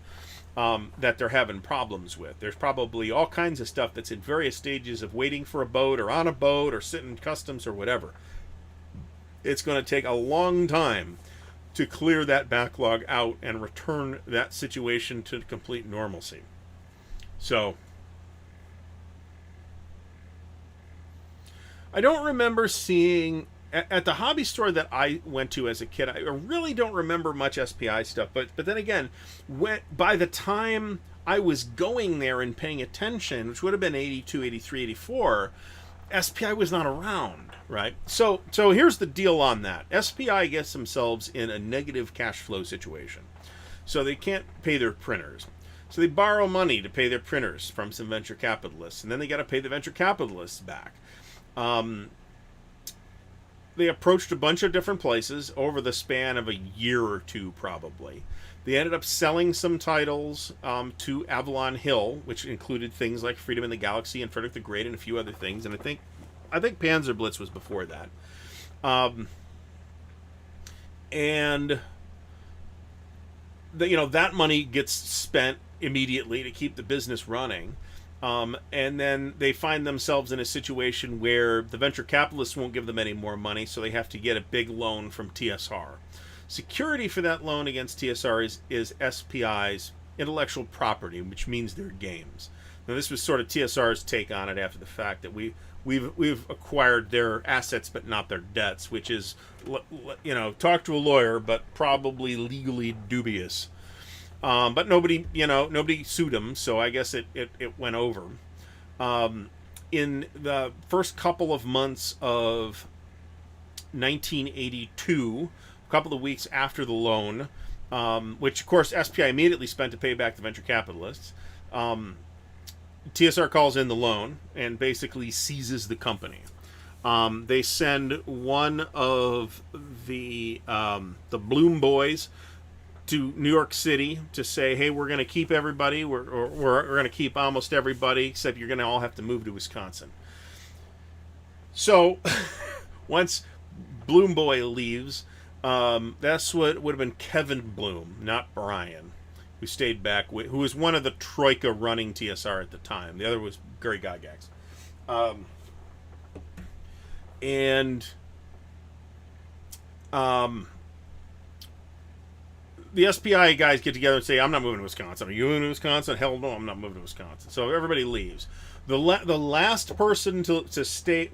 That they're having problems with. There's probably all kinds of stuff that's in various stages of waiting for a boat or on a boat or sitting in customs or whatever. It's going to take a long time to clear that backlog out and return that situation to complete normalcy. So, I don't remember seeing at the hobby store that I went to as a kid. I really don't remember much SPI stuff, but then again, by the time I was going there and paying attention, which would have been 82, 83, 84, SPI was not around, right? So here's the deal on that. SPI gets themselves in a negative cash flow situation. So they can't pay their printers. So they borrow money to pay their printers from some venture capitalists, and then they got to pay the venture capitalists back. They approached a bunch of different places over the span of a year or two, probably. They ended up selling some titles to Avalon Hill, which included things like Freedom in the Galaxy and Frederick the Great and a few other things. And I think Panzer Blitz was before that. And that money gets spent immediately to keep the business running. And then they find themselves in a situation where the venture capitalists won't give them any more money, so they have to get a big loan from TSR. Security for that loan against TSR is SPI's intellectual property, which means their games. Now, this was sort of TSR's take on it after the fact, that we've acquired their assets but not their debts, which is, talk to a lawyer, but probably legally dubious. But nobody sued him, so I guess it went over. In the first couple of months of 1982, a couple of weeks after the loan, which of course SPI immediately spent to pay back the venture capitalists, TSR calls in the loan and basically seizes the company. They send one of the Bloom boys to New York City to say, hey, we're going to keep everybody, we're going to keep almost everybody, except you're going to all have to move to Wisconsin. So once Bloom boy leaves, that's what would have been Kevin Bloom, not Brian, who stayed back, who was one of the troika running TSR at the time. The other was Gary Gygax. The SPI guys get together and say, I'm not moving to Wisconsin. Are you moving to Wisconsin? Hell no, I'm not moving to Wisconsin. So everybody leaves. The last person to stay,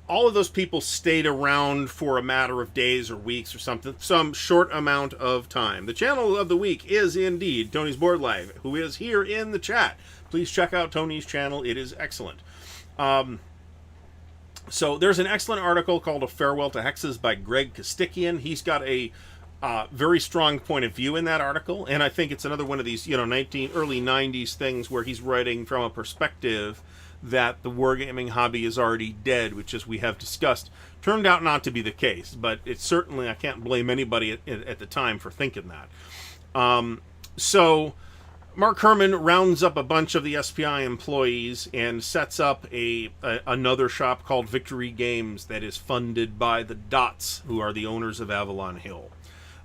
all of those people stayed around for a matter of days or weeks or something, some short amount of time. The channel of the week is indeed Tony's Board Life, who is here in the chat. Please check out Tony's channel. It is excellent. So there's an excellent article called A Farewell to Hexes by Greg Kostikian. He's got a very strong point of view in that article, and I think it's another one of these, early 90s things where he's writing from a perspective that the wargaming hobby is already dead, which, as we have discussed, turned out not to be the case, but it's certainly, I can't blame anybody at the time for thinking that. So Mark Herman rounds up a bunch of the SPI employees and sets up another shop called Victory Games that is funded by the Dots, who are the owners of Avalon Hill.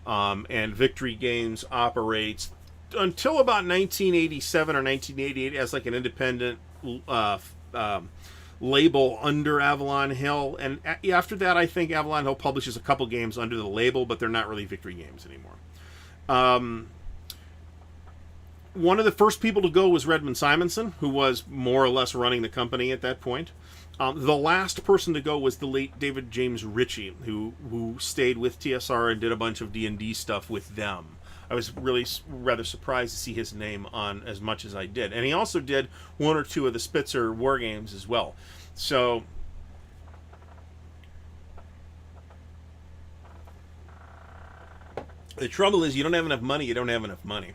And Victory Games operates until about 1987 or 1988 as like an independent label under Avalon Hill. And after that, I think Avalon Hill publishes a couple games under the label, but they're not really Victory Games anymore. One of the first people to go was Redmond Simonson, who was more or less running the company at that point. The last person to go was the late David James Ritchie, who stayed with TSR and did a bunch of D&D stuff with them. I was really rather surprised to see his name on as much as I did. And he also did one or two of the Spitzer war games as well. So the trouble is, you don't have enough money, you don't have enough money.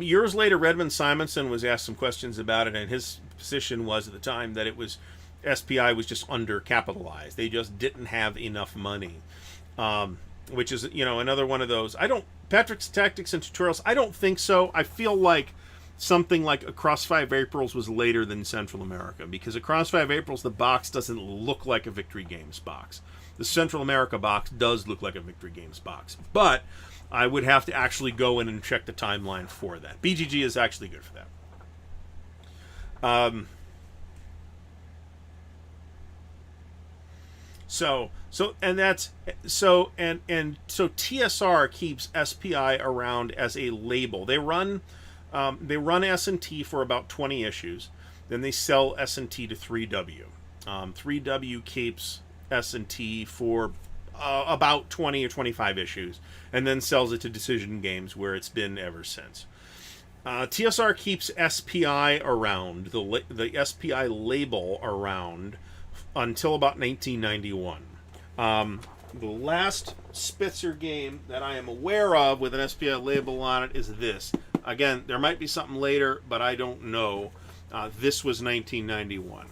Years later, Redmond Simonson was asked some questions about it, and his position was at the time that SPI was just undercapitalized. They just didn't have enough money, which is, another one of those. Patrick's Tactics and Tutorials, I don't think so. I feel like something like Across 5 Aprils was later than Central America, because Across 5 Aprils, the box doesn't look like a Victory Games box. The Central America box does look like a Victory Games box, but I would have to actually go in and check the timeline for that. BGG is actually good for that. So TSR keeps SPI around as a label. They run S&T for about 20 issues. Then they sell S&T to 3W. 3W keeps S&T for about 20 or 25 issues, and then sells it to Decision Games, where it's been ever since. TSR keeps SPI around, the SPI label around, until about 1991. The last Spitzer game that I am aware of with an SPI label on it is this. Again, there might be something later, but I don't know. This was 1991.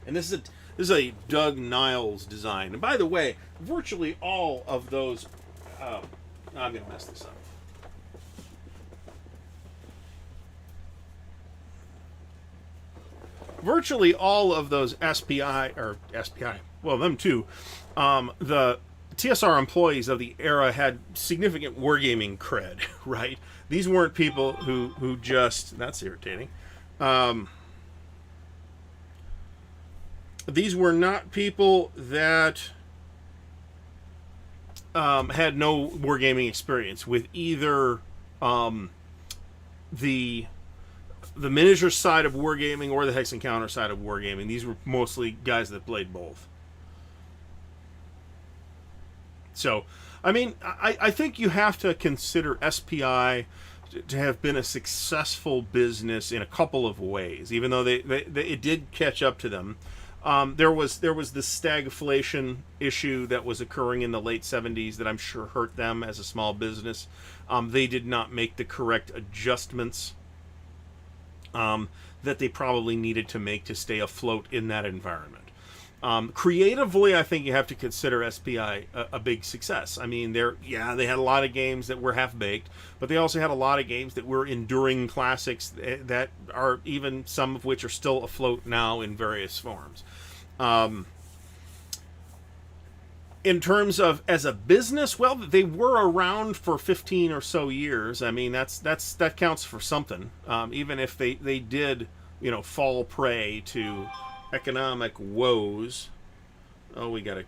And this is a Doug Niles design. And by the way, virtually all of those... I'm going to mess this up. Virtually all of those SPI, well, them too, the TSR employees of the era had significant wargaming cred, right? These weren't people who just, that's irritating. These were not people that had no wargaming experience with either the miniature side of wargaming or the hex and counter side of wargaming. These were mostly guys that played both. So, I mean, I think you have to consider SPI to have been a successful business in a couple of ways, even though it did catch up to them. There was this stagflation issue that was occurring in the late 70s that I'm sure hurt them as a small business. They did not make the correct adjustments that they probably needed to make to stay afloat in that environment. Creatively, I think you have to consider SPI a big success. I mean, they had a lot of games that were half-baked, but they also had a lot of games that were enduring classics that are, even some of which are still afloat now in various forms. In terms of as a business, well, they were around for 15 or so years. I mean, that counts for something. Even if they did, fall prey to economic woes. Oh, we gotta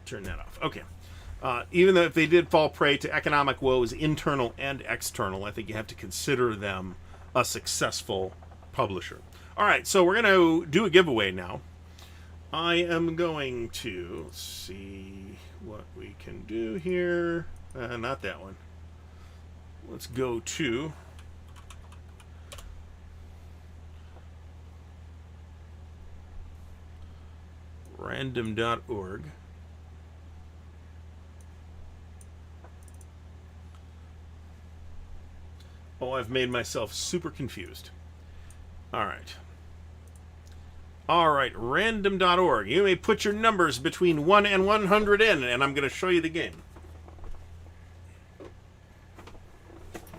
turn that off. Okay. Even though if they did fall prey to economic woes, internal and external, I think you have to consider them a successful publisher. All right, so we're gonna do a giveaway now. I am going to see what we can do here. Not that one. Let's go to random.org. Oh, I've made myself super confused. All right, random.org. You may put your numbers between 1 and 100 in, and I'm going to show you the game.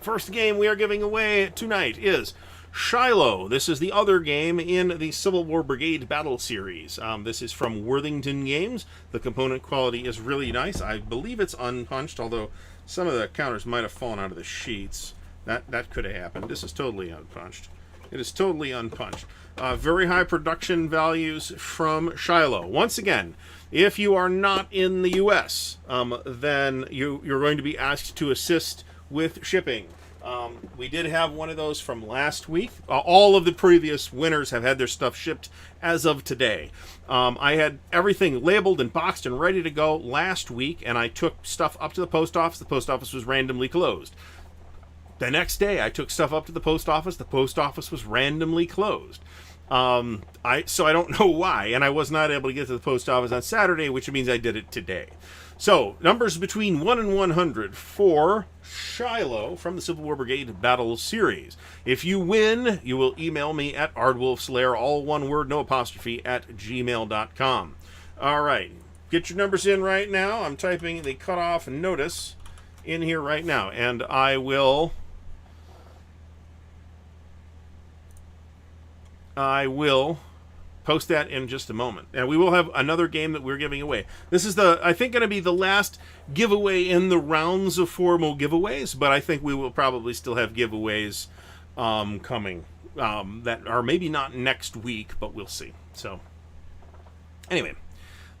First game we are giving away tonight is Shiloh. This is the other game in the Civil War Brigade Battle Series. This is from Worthington Games. The component quality is really nice. I believe it's unpunched, although some of the counters might have fallen out of the sheets. That could have happened. This is totally unpunched. It is totally unpunched. Very high production values from Shiloh. Once again, if you are not in the U.S., then you're going to be asked to assist with shipping. We did have one of those from last week. All of the previous winners have had their stuff shipped as of today. I had everything labeled and boxed and ready to go last week, and I took stuff up to the post office. The post office was randomly closed. The next day, I took stuff up to the post office. The post office was randomly closed. So I don't know why, and I was not able to get to the post office on Saturday, which means I did it today. So, numbers between 1 and 100 for Shiloh from the Civil War Brigade Battle Series. If you win, you will email me at Ardwulf's Lair, all one word, no apostrophe, at gmail.com. All right, get your numbers in right now. I'm typing the cutoff notice in here right now, and I will post that in just a moment. And we will have another game that we're giving away. This is I think going to be the last giveaway in the rounds of formal giveaways, but I think we will probably still have giveaways coming that are maybe not next week, but we'll see. So anyway,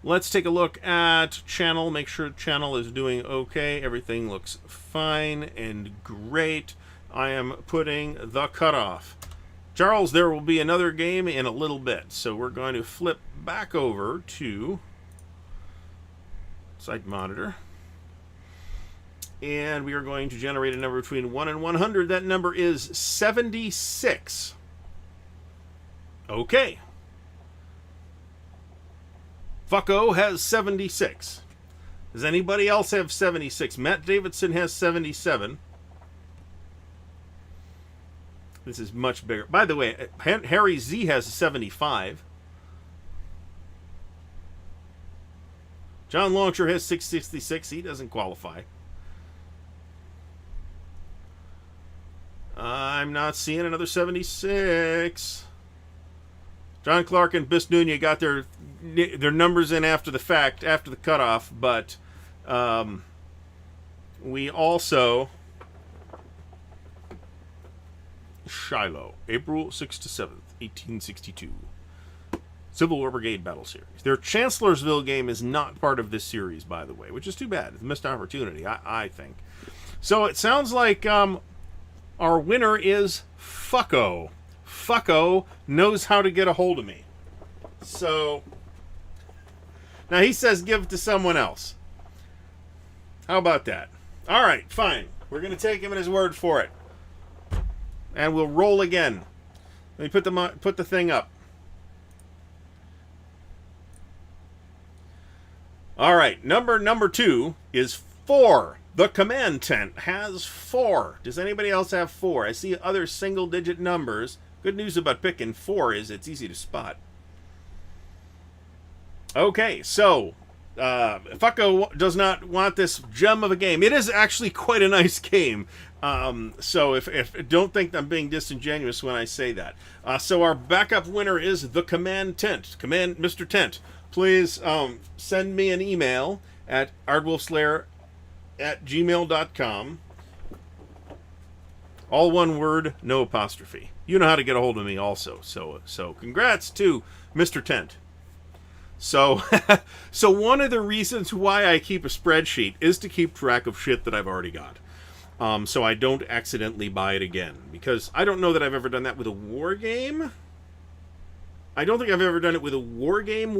let's take a look at channel. Make sure channel is doing okay. Everything looks fine and great. I am putting the cutoff. Charles, there will be another game in a little bit, so we're going to flip back over to Site Monitor, and we are going to generate a number between 1 and 100. That number is 76. Okay. Fucko has 76. Does anybody else have 76? Matt Davidson has 77. This is much bigger. By the way, Harry Z has 75. John Longshore has 666. He doesn't qualify. I'm not seeing another 76. John Clark and Bisnunia got their numbers in after the fact, after the cutoff, but we also... Shiloh, April 6th to 7th, 1862. Civil War Brigade Battle Series. Their Chancellorsville game is not part of this series, by the way, which is too bad. It's a missed opportunity, I think. So it sounds like our winner is Fucko. Fucko knows how to get a hold of me. So, now he says give it to someone else. How about that? All right, fine. We're going to take him at his word for it. And we'll roll again. Let me put the thing up. All right, number 2 is 4. The command tent has 4. Does anybody else have 4? I see other single-digit numbers. Good news about picking 4 is it's easy to spot. Okay, so Fucko does not want this gem of a game. It is actually quite a nice game. So if don't think I'm being disingenuous when I say that. So our backup winner is the Command Tent. Mr. Tent, please send me an email at ardwulfslair@gmail.com. All one word, no apostrophe. You know how to get a hold of me also. So congrats to Mr. Tent. So one of the reasons why I keep a spreadsheet is to keep track of shit that I've already got. So I don't accidentally buy it again. Because I don't know that I've ever done that with a war game. I don't think I've ever done it with a war game,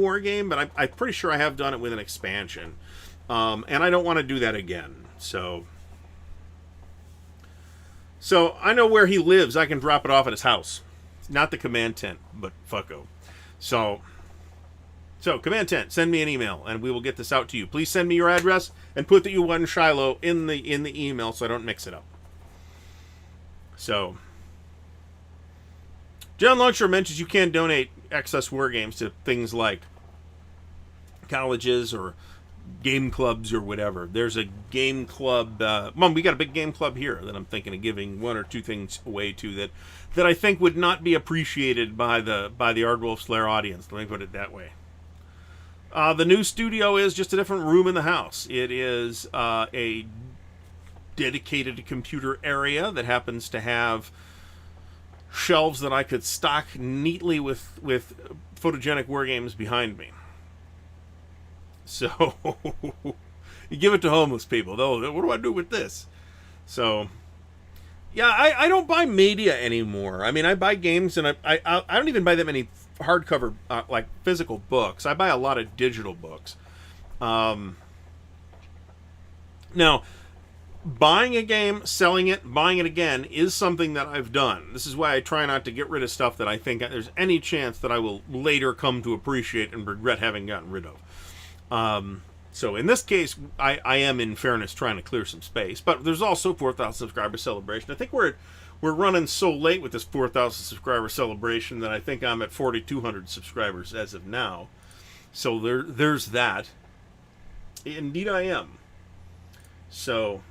but I'm pretty sure I have done it with an expansion. And I don't want to do that again. So I know where he lives. I can drop it off at his house. Not the command tent, but Fucko. So command tent, send me an email, and we will get this out to you. Please send me your address and put that you won Shiloh in the email so I don't mix it up. So, John Longshore mentions you can donate excess war games to things like colleges or game clubs or whatever. There's a game club. Mom, we got a big game club here that I'm thinking of giving 1 or 2 things away to that I think would not be appreciated by the Ardwulf Lair audience. Let me put it that way. The new studio is just a different room in the house. It is a dedicated computer area that happens to have shelves that I could stock neatly with photogenic war games behind me. So you give it to homeless people. What do I do with this? So yeah, I don't buy media anymore. I mean, I buy games, and I don't even buy that many hardcover like physical books. I buy a lot of digital books. Now, buying a game, selling it, buying it again is something that I've done. This is why I try not to get rid of stuff that I think there's any chance that I will later come to appreciate and regret having gotten rid of. So in this case, I am, in fairness, trying to clear some space. But there's also 4,000 subscriber celebration. I think we're running so late with this 4,000 subscriber celebration that I think I'm at 4,200 subscribers as of now. So there's that. Indeed I am. So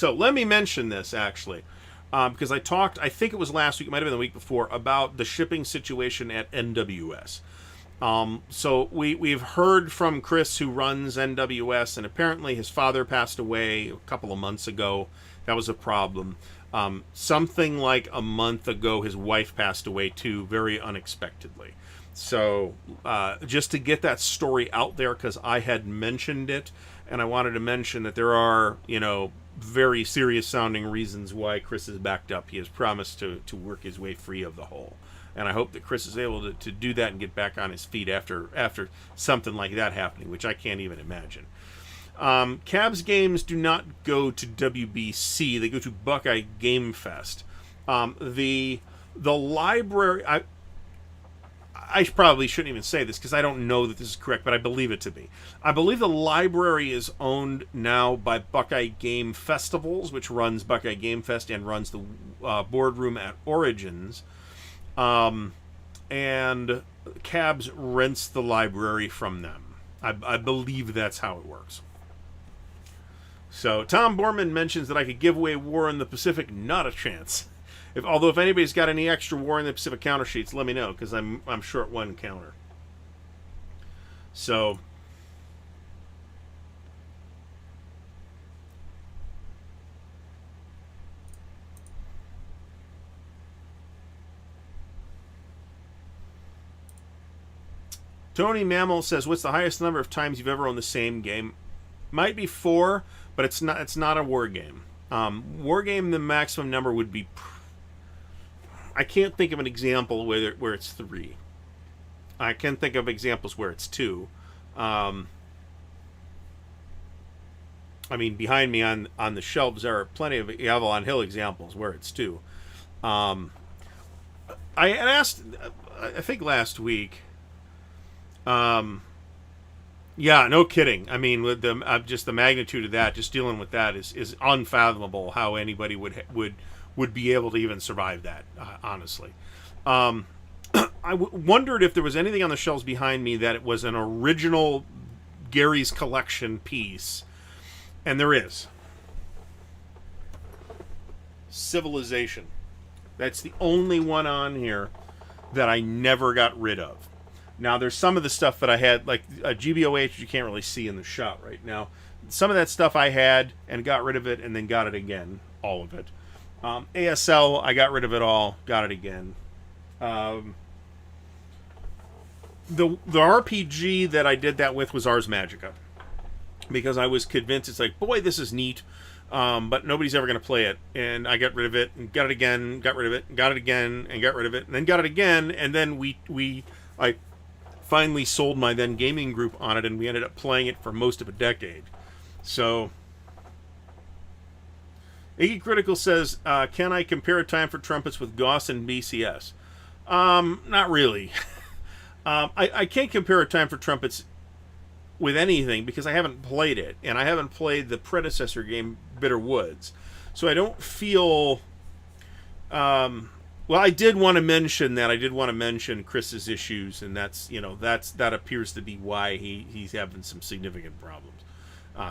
let me mention this, actually. Because I talked, I think it was last week, it might have been the week before, about the shipping situation at NWS. So we've heard from Chris, who runs NWS, and apparently his father passed away a couple of months ago. That was a problem. Something like a month ago, his wife passed away too, very unexpectedly. So just to get that story out there, because I had mentioned it, and I wanted to mention that there are, very serious sounding reasons why Chris is backed up. He has promised to work his way free of the hole. And I hope that Chris is able to do that and get back on his feet after something like that happening, which I can't even imagine. Cabs games do not go to WBC. They go to Buckeye Game Fest. The library... I probably shouldn't even say this because I don't know that this is correct, but I believe it to be. I believe the library is owned now by Buckeye Game Festivals, which runs Buckeye Game Fest and runs the boardroom at Origins. And Cabs rents the library from them. I believe that's how it works. So Tom Borman mentions that I could give away War in the Pacific. Not a chance. Although if anybody's got any extra War in the Pacific counter sheets, let me know, because I'm short one counter. So Tony Mammal says, "What's the highest number of times you've ever owned the same game?" Might be 4, but it's not. It's not a war game. War game, the maximum number would be. I can't think of an example where it's 3. I can think of examples where it's 2. I mean, behind me on the shelves there are plenty of Avalon Hill examples where it's 2. I had asked, I think last week. Yeah, no kidding. I mean, with the just the magnitude of that, just dealing with that is unfathomable. How anybody would be able to even survive that. Honestly, I wondered if there was anything on the shelves behind me that it was an original Gary's collection piece, and there is. Civilization. That's the only one on here that I never got rid of. Now, there's some of the stuff that I had, like GBOH, you can't really see in the shot right now. Some of that stuff I had and got rid of it and then got it again, all of it. ASL, I got rid of it all, got it again. The RPG that I did that with was Ars Magica, because I was convinced it's like, boy, this is neat, but nobody's ever going to play it. And I got rid of it and got it again, got rid of it, got it again, and got rid of it, and then got it again, and then I finally sold my then gaming group on it, and we ended up playing it for most of a decade. So, Iggy Critical says, can I compare a Time for Trumpets with Gauss and BCS? Not really. I can't compare a Time for Trumpets with anything because I haven't played it, and I haven't played the predecessor game, Bitter Woods. So I don't feel... well, I did want to mention that. I did want to mention Chris's issues, and that appears to be why he's having some significant problems.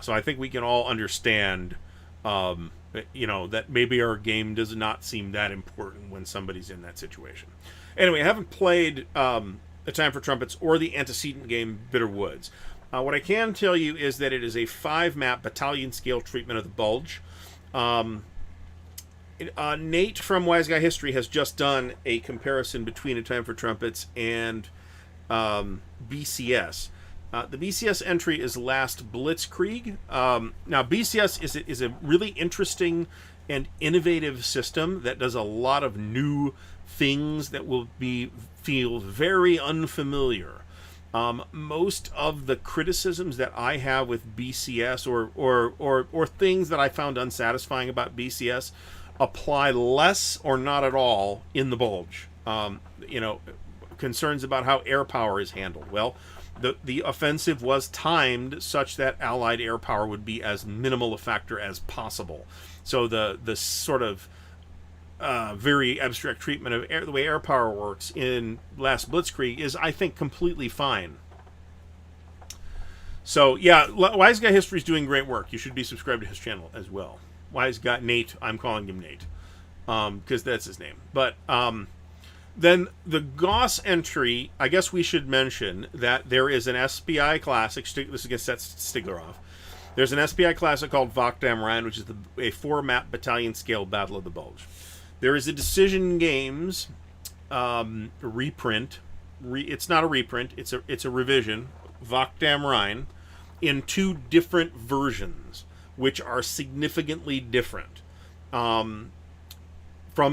So I think we can all understand, that maybe our game does not seem that important when somebody's in that situation. Anyway, I haven't played A Time for Trumpets or the antecedent game Bitter Woods. What I can tell you is that it is a 5-map battalion scale treatment of the Bulge. Nate from Wise Guy History has just done a comparison between A Time for Trumpets and BCS. The BCS entry is Last Blitzkrieg. Now, BCS is a really interesting and innovative system that does a lot of new things that will feel very unfamiliar. Most of the criticisms that I have with BCS or things that I found unsatisfying about BCS apply less or not at all in the Bulge. Concerns about how air power is handled. Well, the offensive was timed such that Allied air power would be as minimal a factor as possible. So the sort of very abstract treatment of the way air power works in Last Blitzkrieg is, I think, completely fine. So, yeah, Wise Guy History is doing great work. You should be subscribed to his channel as well. Wise Guy Nate, I'm calling him Nate, because that's his name. But then the Gauss entry, I guess we should mention that there is an SPI classic. This is going to set Stigler off. There's an SPI classic called Vok Dam Rhine, which is a 4-map battalion scale Battle of the Bulge. There is a Decision Games reprint. It's not a reprint. It's a revision. Vok Dam Rhine in 2 different versions, which are significantly different from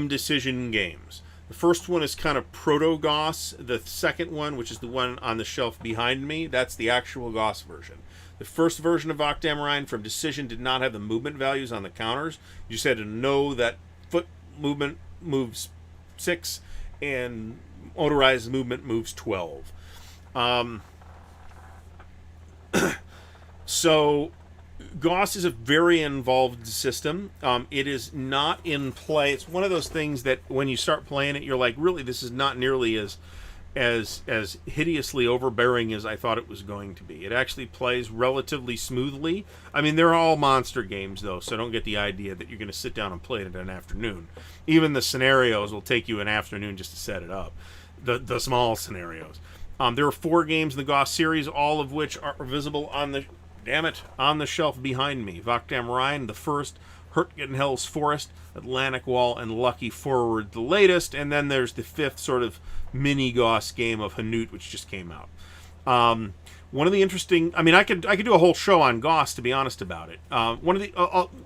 Decision Games. The first one is kind of proto-Gauss. The second one, which is the one on the shelf behind me, that's the actual Gauss version. The first version of Vok Dam Rhine from Decision did not have the movement values on the counters. You just had to know that foot movement moves 6 and motorized movement moves 12. So Gauss is a very involved system. It is not in play. It's one of those things that when you start playing it, you're like, really, this is not nearly as as hideously overbearing as I thought it was going to be. It actually plays relatively smoothly. I mean, they're all monster games, though, so don't get the idea that you're going to sit down and play it in an afternoon. Even the scenarios will take you an afternoon just to set it up. The small scenarios. There are 4 games in the Goss series, all of which are visible on the shelf behind me. Vakdam Rhine, the first, Hurtgenhell's Forest, Atlantic Wall, and Lucky Forward, the latest, and then there's the 5th sort of mini Goss game of Hanut, which just came out. One of the interesting, I mean, I could do a whole show on Goss, to be honest about it.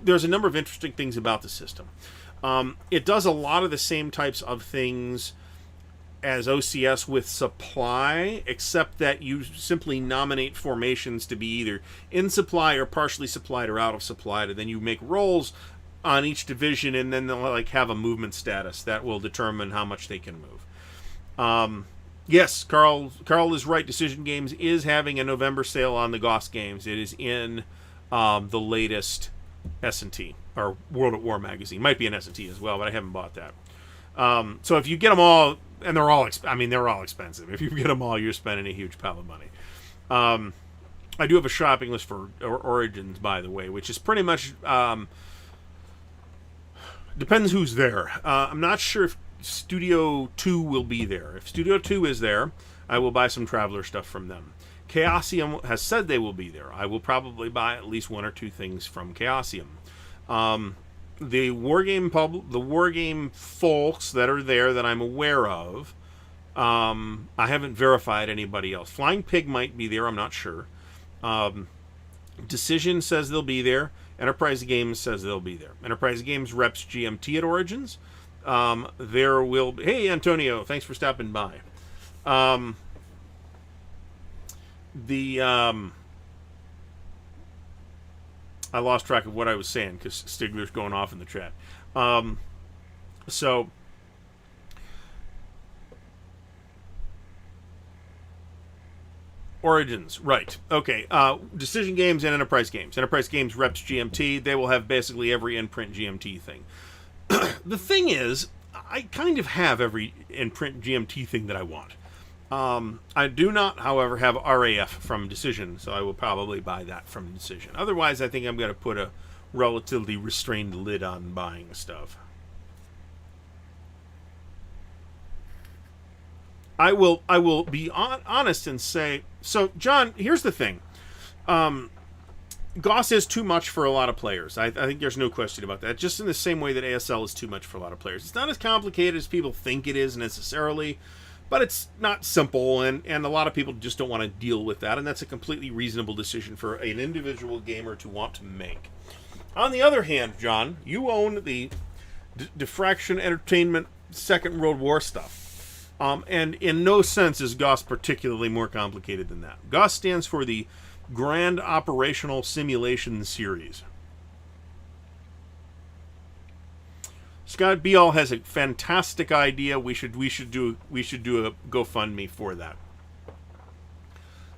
There's a number of interesting things about the system. It does a lot of the same types of things as OCS with supply, except that you simply nominate formations to be either in supply or partially supplied or out of supply, and then you make rolls on each division, and then they'll like have a movement status that will determine how much they can move. Yes, Carl is right. Decision Games is having a November sale on the Goss games. It is in the latest S&T, or World at War magazine. Might be an S&T as well, but I haven't bought that. So if you get them all, and they're all expensive. If you get them all, you're spending a huge pile of money. I do have a shopping list for Origins, by the way, which is pretty much depends who's there. I'm not sure if Studio 2 will be there. If Studio 2 is there, I will buy some Traveler stuff from them. Chaosium has said they will be there. I will probably buy at least 1 or 2 things from Chaosium. The wargame folks that are there that I'm aware of, I haven't verified anybody else. Flying Pig might be there, I'm not sure. Decision says they'll be there. Enterprise Games says they'll be there. Enterprise Games reps GMT at Origins. There will be... Hey, Antonio, thanks for stopping by. I lost track of what I was saying because Stigler's going off in the chat. So Origins, right. Okay. Decision Games and Enterprise Games. Enterprise Games reps GMT. They will have basically every in-print GMT thing. The thing is, I kind of have every in-print GMT thing that I want. I do not, however, have RAF from Decision, so I will probably buy that from Decision. Otherwise, I think I'm going to put a relatively restrained lid on buying stuff. I will be honest and say, so John, here's the thing. Goss is too much for a lot of players. I think there's no question about that. Just in the same way that ASL is too much for a lot of players. It's not as complicated as people think it is necessarily, but it's not simple, and a lot of people just don't want to deal with that, and that's a completely reasonable decision for an individual gamer to want to make. On the other hand, John, you own the Diffraction Entertainment Second World War stuff, and in no sense is Goss particularly more complicated than that. Goss stands for the Grand Operational Simulation Series. Scott Beal has a fantastic idea. We should do a GoFundMe for that.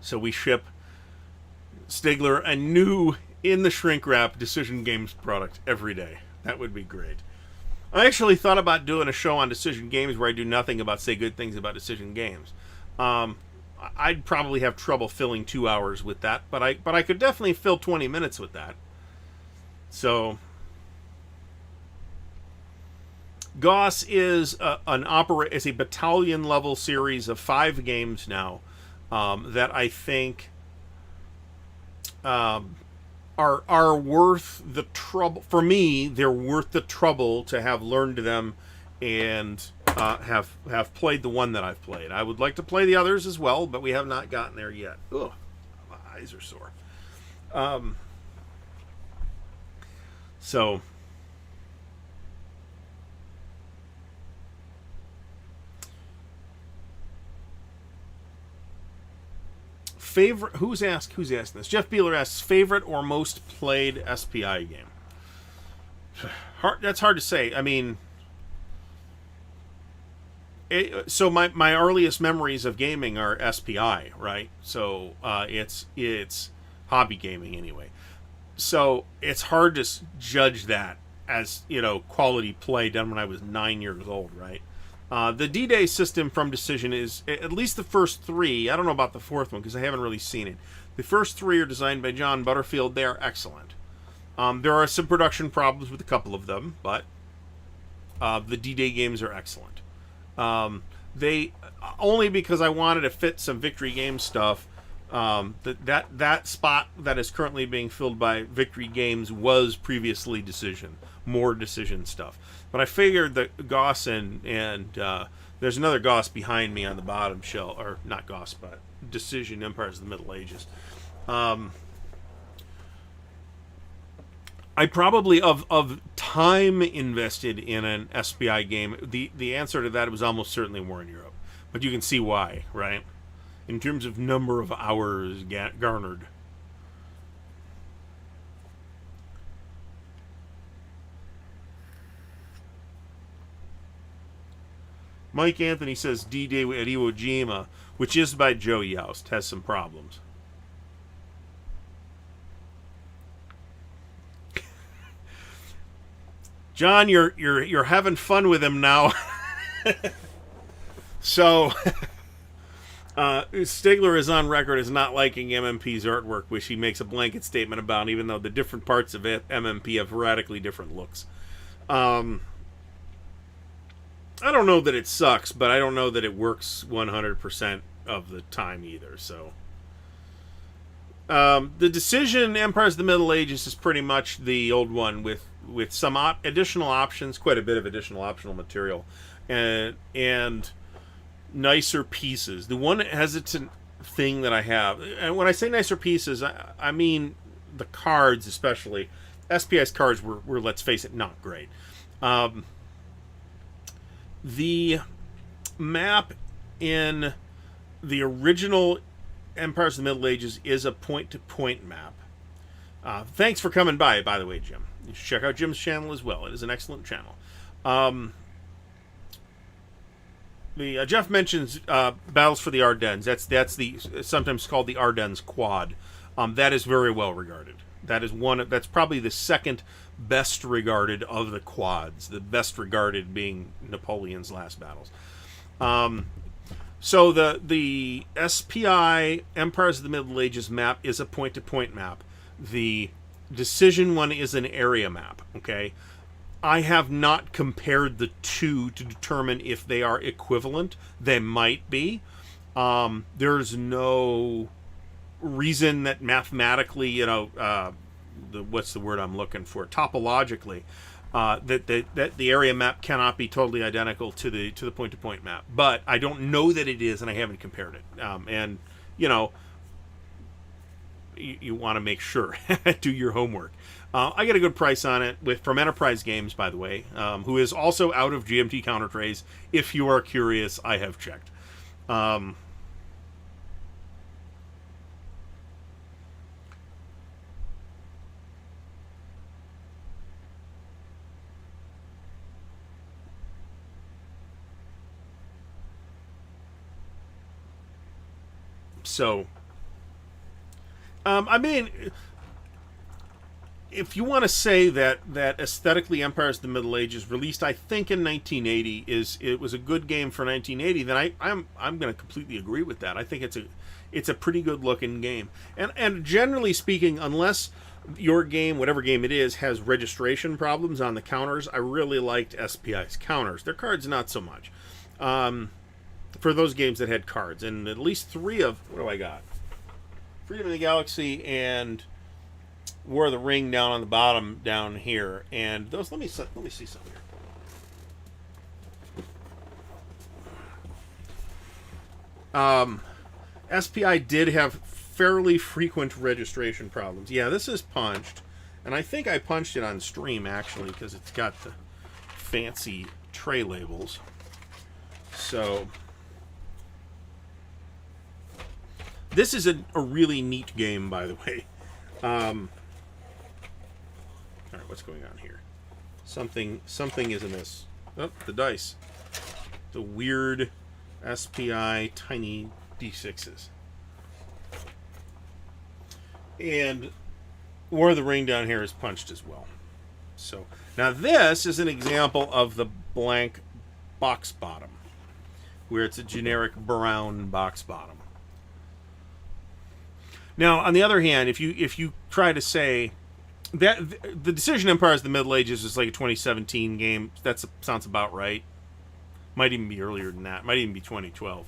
So we ship Stigler a new in the shrink wrap Decision Games product every day. That would be great. I actually thought about doing a show on Decision Games where I do nothing but say good things about Decision Games. I'd probably have trouble filling 2 hours with that, but I could definitely fill 20 minutes with that. So Goss is a battalion level series of 5 games now that I think are worth the trouble. For me, they're worth the trouble to have learned them and have played the one that I've played. I would like to play the others as well, but we have not gotten there yet. Ugh, my eyes are sore. So favorite, who's asking this? Jeff Beeler asks, favorite or most played SPI game? That's hard to say. I mean, so my earliest memories of gaming are SPI, right? So it's hobby gaming anyway. So it's hard to judge that as, quality play done when I was 9 years old, right? The D-Day system from Decision is, at least the first three, I don't know about the fourth one because I haven't really seen it. The first three are designed by John Butterfield. They are excellent. There are some production problems with a couple of them, but the D-Day games are excellent. They only because I wanted to fit some Victory Games stuff. That spot that is currently being filled by Victory Games was previously Decision, more Decision stuff. But I figured that Goss and there's another Goss behind me on the bottom shelf, or not Goss, but Decision Empires of the Middle Ages. I probably of time invested in an SPI game. The answer to that was almost certainly War in Europe, but you can see why, right? In terms of number of hours garnered. Mike Anthony says D-Day at Iwo Jima, which is by Joe Youst, has some problems. John, you're having fun with him now. So Stigler is on record as not liking MMP's artwork, which he makes a blanket statement about, even though the different parts of it, MMP have radically different looks. I don't know that it sucks, but I don't know that it works 100% of the time either. So the Decision Empires of the Middle Ages is pretty much the old one with some additional options, quite a bit of additional optional material, and nicer pieces. The one hesitant thing that I have, and when I say nicer pieces, I mean the cards especially. SPI's cards were, let's face it, not great. The map in the original Empires of the Middle Ages is a point-to-point map. Thanks for coming by the way, Jim. You should check out Jim's channel as well. It is an excellent channel. Jeff mentions Battles for the Ardennes. That's the sometimes called the Ardennes Quad. That is very well regarded. That's probably the second best regarded of the quads. The best regarded being Napoleon's last battles. So the SPI Empires of the Middle Ages map is a point-to-point map. The Decision one is an area map. Okay. I have not compared the two to determine if they are equivalent. They might be. There's no reason that mathematically, what's the word I'm looking for? Topologically, that the area map cannot be totally identical to the point-to-point map. But I don't know that it is, and I haven't compared it. And you want to make sure. Do your homework. I get a good price on it from Enterprise Games, by the way, who is also out of GMT counter trays. If you are curious, I have checked. So, I mean, if you want to say that aesthetically Empires of the Middle Ages, released I think in 1980, it was a good game for 1980, then I'm going to completely agree with that. I think it's a pretty good looking game. And generally speaking, unless your game, whatever game it is, has registration problems on the counters, I really liked SPI's counters. Their cards not so much. For those games that had cards, and at least three of, what do I got? Freedom of the Galaxy and War of the Ring down on the bottom down here, and those. Let me see some here. SPI did have fairly frequent registration problems. Yeah, this is punched, and I think I punched it on stream actually because it's got the fancy tray labels. So this is a really neat game, by the way. All right, what's going on here? Something is amiss. Oh, the dice. The weird SPI tiny D6s. And War of the Ring down here is punched as well. So now this is an example of the blank box bottom. where it's a generic brown box bottom. Now, on the other hand, if you try to say that the Decision Empires of the Middle Ages is like a 2017 game, that sounds about right. Might even be earlier than that. Might even be 2012.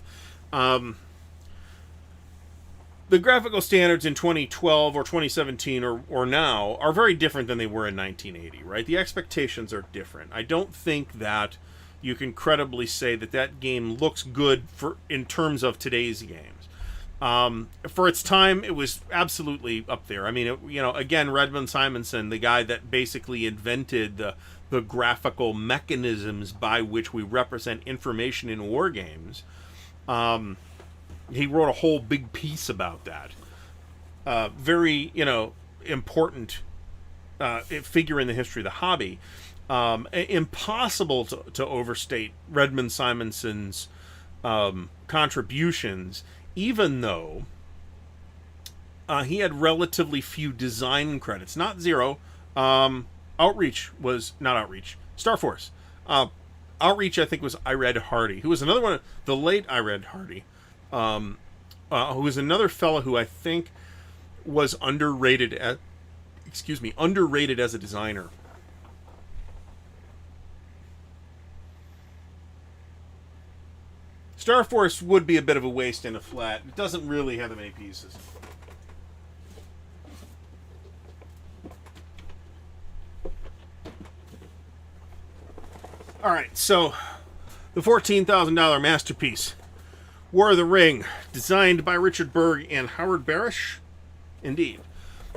The graphical standards in 2012 or 2017 or now are very different than they were in 1980, right? The expectations are different. I don't think that you can credibly say that that game looks good in terms of today's games. For its time, it was absolutely up there. I mean, again, Redmond Simonson, the guy that basically invented the graphical mechanisms by which we represent information in war games, he wrote a whole big piece about that. Very, important figure in the history of the hobby. Impossible to overstate Redmond Simonson's contributions, even though he had relatively few design credits. Not zero. Outreach was not Outreach. Star Force. Outreach, I think, was Ired Hardy, who was another one. The late Ired Hardy, who was another fellow who I think was underrated as a designer. Star Force would be a bit of a waste in a flat. It doesn't really have that many pieces. Alright, so the $14,000 masterpiece, War of the Ring, designed by Richard Berg and Howard Barish? Indeed.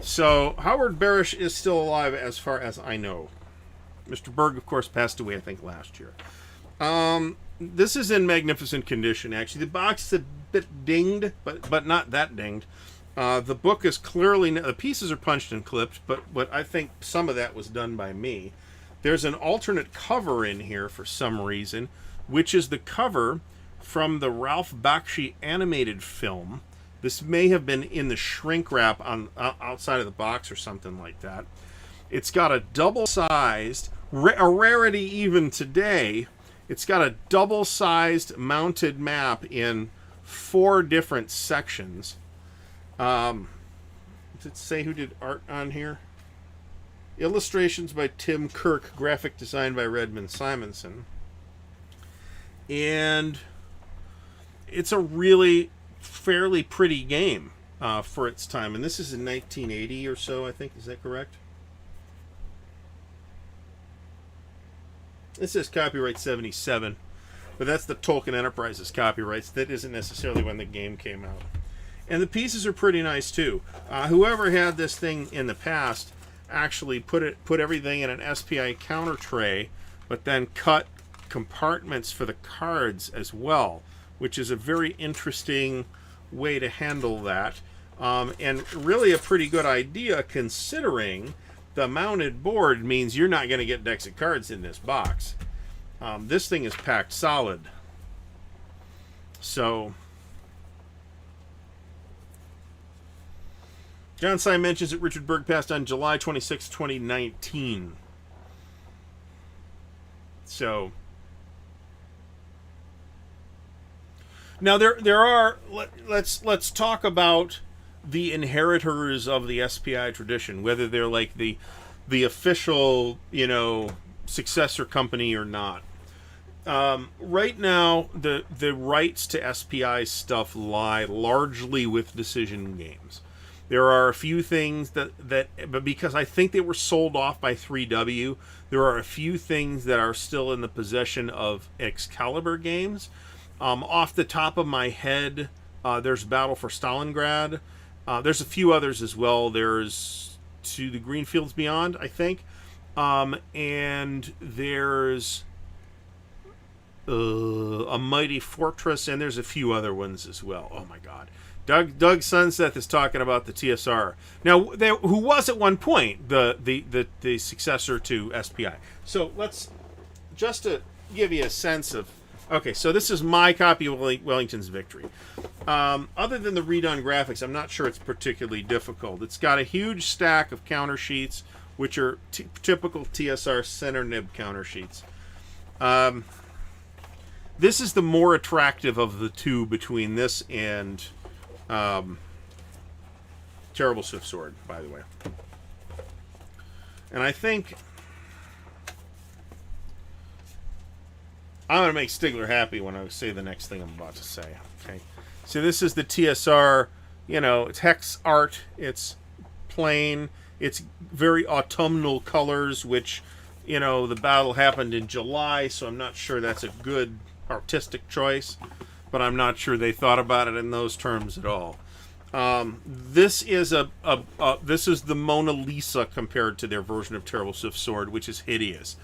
So, Howard Barish is still alive as far as I know. Mr. Berg, of course, passed away, I think, last year. This is in magnificent condition, actually. The box is a bit dinged, but not that dinged. The book is clearly... The pieces are punched and clipped, but I think some of that was done by me. There's an alternate cover in here for some reason, which is the cover from the Ralph Bakshi animated film. This may have been in the shrink wrap on outside of the box or something like that. It's got a double-sized, a rarity even today. It's got a double-sized mounted map in 4 different sections. Does it say who did art on here? Illustrations by Tim Kirk, graphic design by Redmond Simonson. And it's a really fairly pretty game for its time. And this is in 1980 or so, I think. Is that correct? This says copyright 77, but that's the Tolkien Enterprises copyrights. That isn't necessarily when the game came out. And the pieces are pretty nice too. Whoever had this thing in the past actually put everything in an SPI counter tray, but then cut compartments for the cards as well, which is a very interesting way to handle that. And really a pretty good idea, considering the mounted board means you're not going to get decks of cards in this box. This thing is packed solid. So, John Sy mentions that Richard Berg passed on July 26, 2019. So, now there are. Let's talk about the inheritors of the SPI tradition, whether they're like the official, successor company or not. Right now, the rights to SPI stuff lie largely with Decision Games. There are a few things but because I think they were sold off by 3W, there are a few things that are still in the possession of Excalibur Games. Off the top of my head, there's Battle for Stalingrad. There's a few others as well. There's To the Greenfields Beyond, I think. And there's A Mighty Fortress, and there's a few other ones as well. Oh my god. Doug Sunseth is talking about the TSR. Now, who was at one point the successor to SPI. So let's, just to give you a sense of... Okay, so this is my copy of Wellington's Victory. Other than the redone graphics, I'm not sure it's particularly difficult. It's got a huge stack of counter sheets, which are typical TSR center nib counter sheets. This is the more attractive of the two between this and Terrible Swift Sword, by the way. And I think I'm going to make Stigler happy when I say the next thing I'm about to say. Okay. So this is the TSR, it's hex art, it's plain, it's very autumnal colors, which, the battle happened in July, so I'm not sure that's a good artistic choice, but I'm not sure they thought about it in those terms at all. This is this is the Mona Lisa compared to their version of Terrible Swift Sword, which is hideous.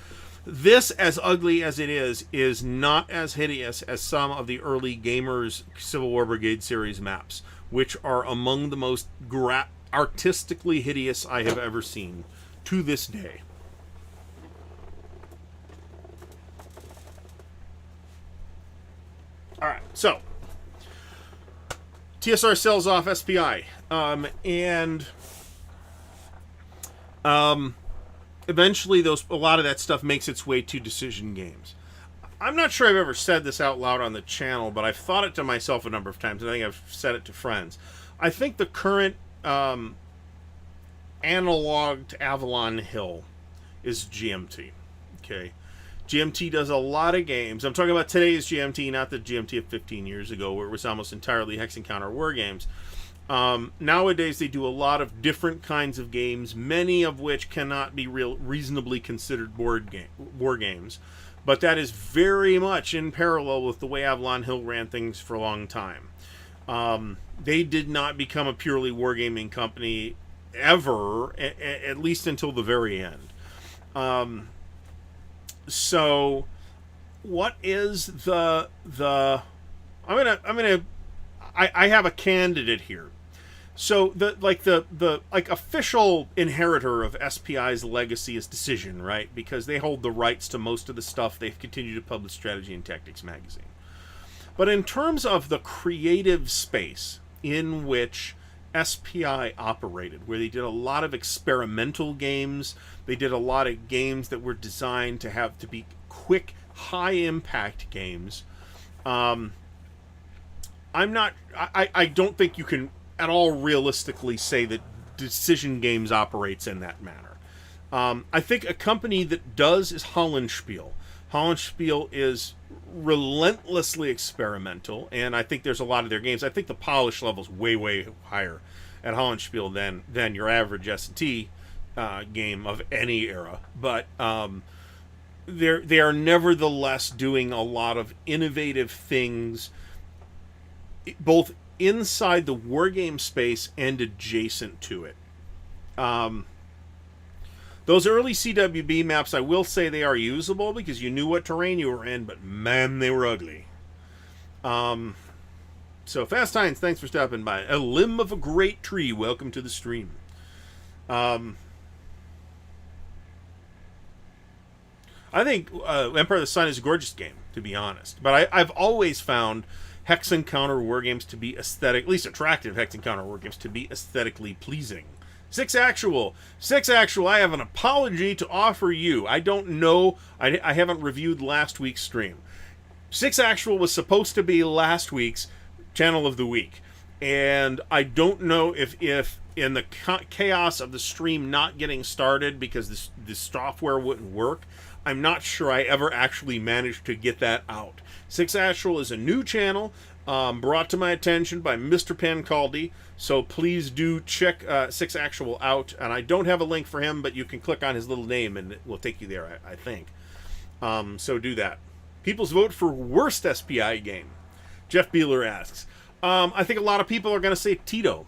This, as ugly as it is not as hideous as some of the early Gamers Civil War Brigade series maps, which are among the most artistically hideous I have ever seen to this day. All right, so TSR sells off SPI, and eventually a lot of that stuff makes its way to Decision Games. I'm not sure I've ever said this out loud on the channel, but I've thought it to myself a number of times, and I think I've said it to friends. I think the current analog to Avalon Hill is GMT. Okay, GMT does a lot of games. I'm talking about today's GMT, not the GMT of 15 years ago, where it was almost entirely Hex Encounter war games. Nowadays, they do a lot of different kinds of games, many of which cannot be reasonably considered war games. But that is very much in parallel with the way Avalon Hill ran things for a long time. They did not become a purely wargaming company ever, at least until the very end. So, what is the I have a candidate here. So the official inheritor of SPI's legacy is Decision, right? Because they hold the rights to most of the stuff. They've continued to publish Strategy and Tactics magazine. But in terms of the creative space in which SPI operated, where they did a lot of experimental games, they did a lot of games that were designed to be quick, high impact games. I don't think you can at all realistically say that Decision Games operates in that manner. I think a company that does is Hollandspiel. Hollandspiel is relentlessly experimental, and I think there's a lot of their games. I think the polish level is way, way higher at Hollandspiel than your average S&T game of any era. But they are nevertheless doing a lot of innovative things, both inside the wargame space and adjacent to it. Those early CWB maps, I will say they are usable because you knew what terrain you were in, but man, they were ugly. So Fast Hines, thanks for stopping by. A limb of a great tree, welcome to the stream. I think Empire of the Sun is a gorgeous game, to be honest. But I've always found Hex Encounter wargames to be aesthetic, at least attractive Hex Encounter wargames to be aesthetically pleasing. Six Actual, I have an apology to offer you. I don't know, I haven't reviewed last week's stream. Six Actual was supposed to be last week's Channel of the Week. And I don't know if in the chaos of the stream not getting started because the software wouldn't work, I'm not sure I ever actually managed to get that out. Six Actual is a new channel brought to my attention by Mr. Pancaldi, so please do check Six Actual out. And I don't have a link for him, but you can click on his little name and it will take you there, I think. So do that. People's vote for worst SPI game. Jeff Beeler asks. I think a lot of people are going to say Tito.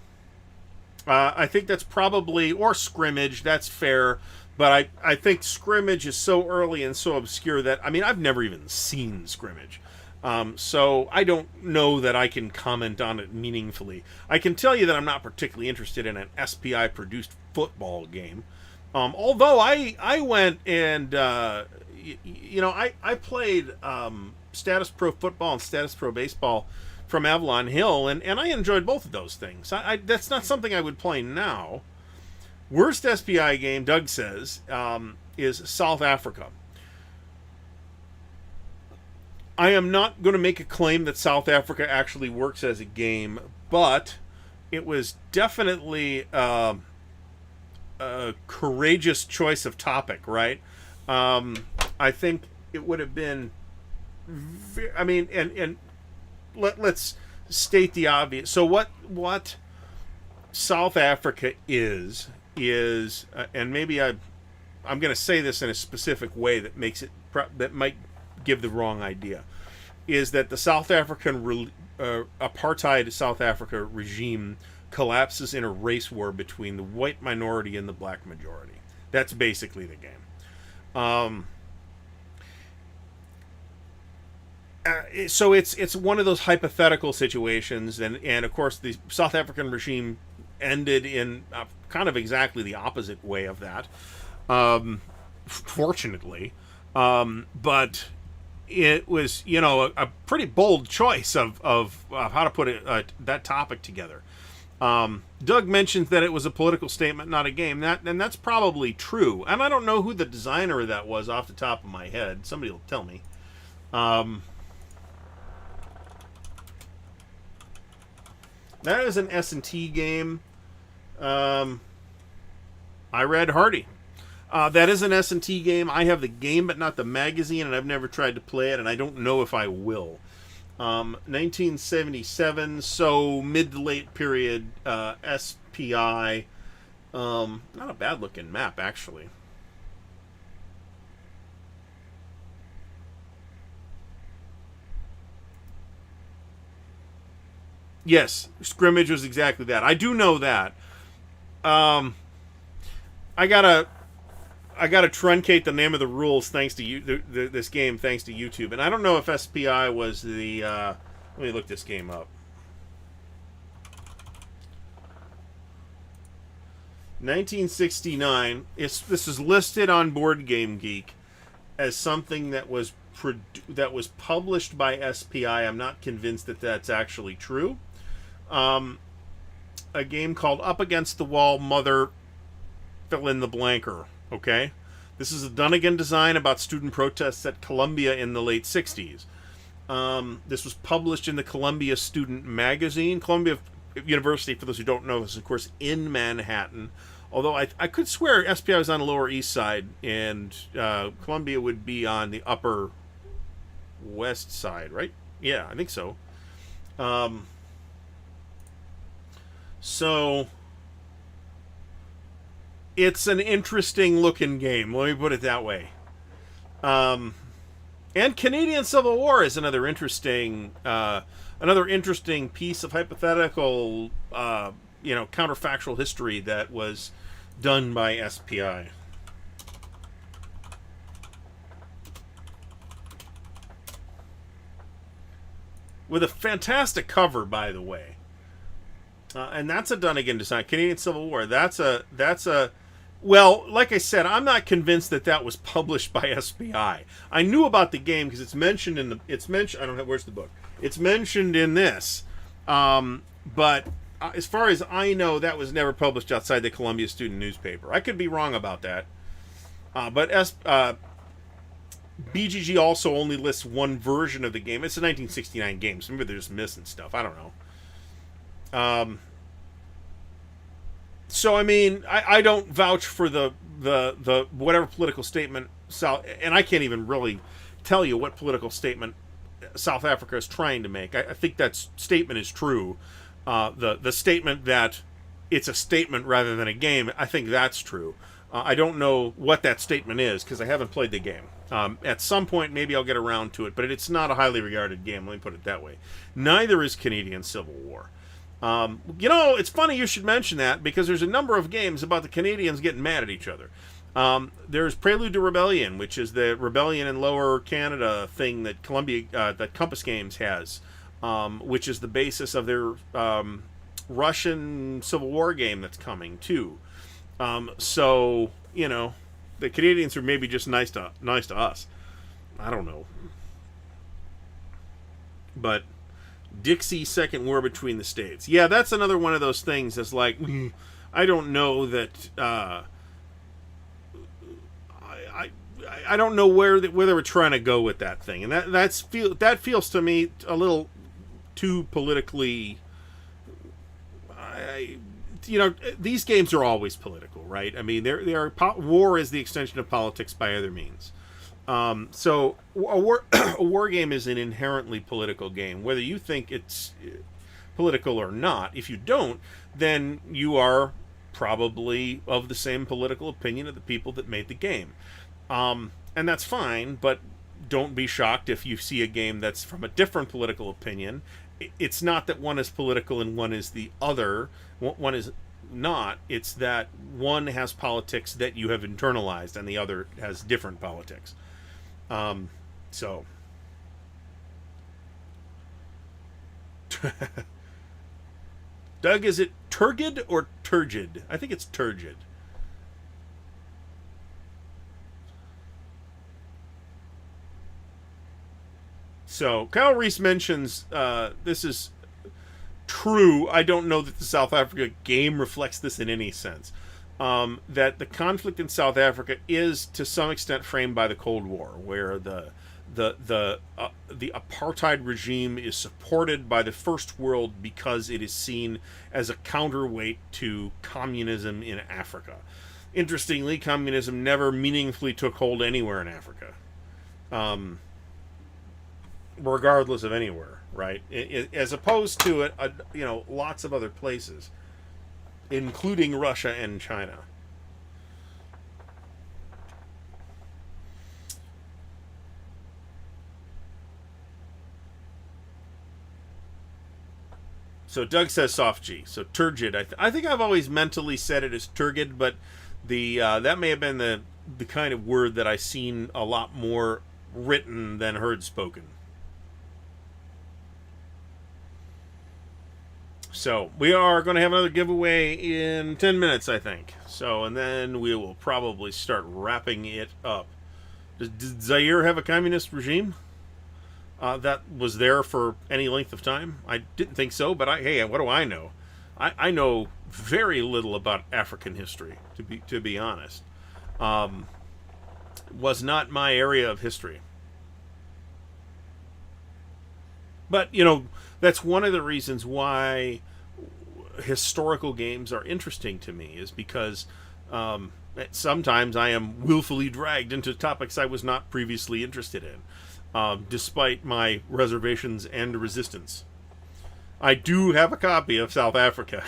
I think that's probably, or Scrimmage, that's fair. But I think Scrimmage is so early and so obscure that, I mean, I've never even seen Scrimmage. So I don't know that I can comment on it meaningfully. I can tell you that I'm not particularly interested in an SPI-produced football game. Although I went and, I played Status Pro Football and Status Pro Baseball from Avalon Hill, and I enjoyed both of those things. That's not something I would play now. Worst SPI game, Doug says, is South Africa. I am not going to make a claim that South Africa actually works as a game, but it was definitely a courageous choice of topic, right? I think it would have been, I mean, and let's state the obvious. So what South Africa is, and maybe I'm going to say this in a specific way that makes it that might give the wrong idea, is that the South African apartheid South Africa regime collapses in a race war between the white minority and the black majority. That's basically the game. So it's one of those hypothetical situations, and of course the South African regime ended in kind of exactly the opposite way of that, fortunately, but it was, you know, a pretty bold choice of how to put that topic together. Doug mentions that it was a political statement, not a game. And that's probably true. And I don't know who the designer of that was off the top of my head. Somebody will tell me. That is an S&T game. I read Hardy. That is an S&T game. I have the game, but not the magazine, and I've never tried to play it, and I don't know if I will. 1977, so mid to late period, SPI. Not a bad looking map, actually. Yes, scrimmage was exactly that. I do know that. I gotta truncate the name of the rules thanks to you. This game, thanks to YouTube, and I don't know if SPI was the. Let me look this game up. 1969. This is listed on Board Game Geek as something that was published by SPI. I'm not convinced that that's actually true. A game called Up Against the Wall, Mother, fill in the blanker. Okay, this is a Dunnigan design about student protests at Columbia in the late 60s. This was published in the Columbia Student Magazine. Columbia University, for those who don't know, is of course in Manhattan. Although I could swear SPI was on the Lower East Side, and Columbia would be on the Upper West Side, right? Yeah, I think so. So it's an interesting looking game. Let me put it that way. And Canadian Civil War is another interesting piece of hypothetical, counterfactual history that was done by SPI. With a fantastic cover, by the way. And that's a Dunnigan design. Canadian Civil War. That's a. Well, like I said, I'm not convinced that was published by SPI. I knew about the game because it's mentioned in the. It's mentioned. I don't know. Where's the book? It's mentioned in this. But as far as I know, that was never published outside the Columbia Student Newspaper. I could be wrong about that. But BGG also only lists one version of the game. It's a 1969 game, so maybe they're just missing stuff. I don't know. So I mean, I don't vouch for the whatever political statement and I can't even really tell you what political statement South Africa is trying to make. I think that statement is true. The statement that it's a statement rather than a game, I think that's true. I don't know what that statement is because I haven't played the game. At some point, maybe I'll get around to it, but it's not a highly regarded game. Let me put it that way. Neither is Canadian Civil War. It's funny you should mention that because there's a number of games about the Canadians getting mad at each other. There's Prelude to Rebellion, which is the rebellion in Lower Canada thing that that Compass Games has, which is the basis of their Russian Civil War game that's coming too. So the Canadians are maybe just nice to us. I don't know, but. Dixie Second War Between the States. Yeah, that's another one of those things that's like, I don't know that, I don't know where they were trying to go with that thing, and that feels to me a little too politically. These games are always political, right? I mean, war is the extension of politics by other means. So a war game is an inherently political game, whether you think it's political or not. If you don't, then you are probably of the same political opinion of the people that made the game. And that's fine, but don't be shocked if you see a game that's from a different political opinion. It's not that one is political and one is the other. One is not. It's that one has politics that you have internalized and the other has different politics. So... Doug, is it turgid or turgid? I think it's turgid. So, Kyle Reese mentions this is true. I don't know that the South Africa game reflects this in any sense. That the conflict in South Africa is to some extent framed by the Cold War, where the apartheid regime is supported by the First World because it is seen as a counterweight to communism in Africa. Interestingly, communism never meaningfully took hold anywhere in Africa, regardless of anywhere, right? As opposed to lots of other places, including Russia and China. So Doug says soft G. So turgid. I think I've always mentally said it as turgid, but that may have been the kind of word that I've seen a lot more written than heard spoken. So we are going to have another giveaway in 10 minutes, I think. So, and then we will probably start wrapping it up. Did Zaire have a communist regime? That was there for any length of time? I didn't think so, but hey, what do I know? I know very little about African history, to be honest. Was not my area of history. But, that's one of the reasons why historical games are interesting to me, is because sometimes I am willfully dragged into topics I was not previously interested in. Despite my reservations and resistance. I do have a copy of South Africa.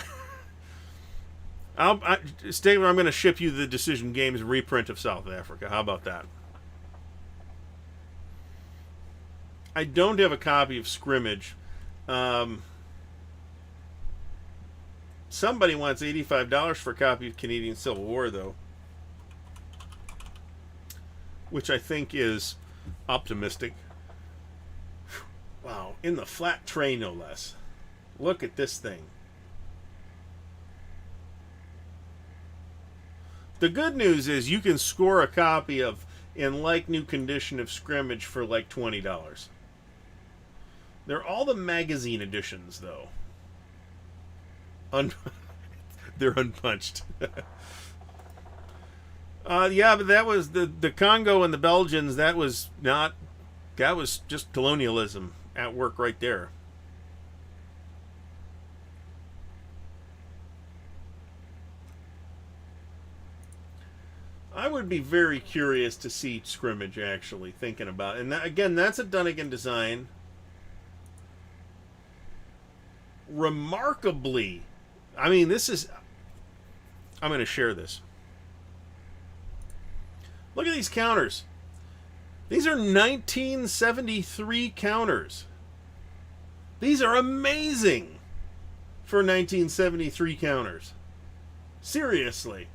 Stabler, I'm going to ship you the Decision Games reprint of South Africa. How about that? I don't have a copy of Scrimmage. Somebody wants $85 for a copy of Canadian Civil War, though. Which I think is optimistic. Wow, in the flat tray, no less. Look at this thing. The good news is you can score a copy of in like new condition of Scrimmage for like $20. They're all the magazine editions, though. They're unpunched. Yeah, but that was the Congo and the Belgians. That was just colonialism at work right there. I would be very curious to see Scrimmage, actually, thinking about it. And again, that's a Dunnigan design. Remarkably, I mean, this is... I'm going to share this. Look at these counters. These are 1973 counters. These are amazing for 1973 counters. Seriously.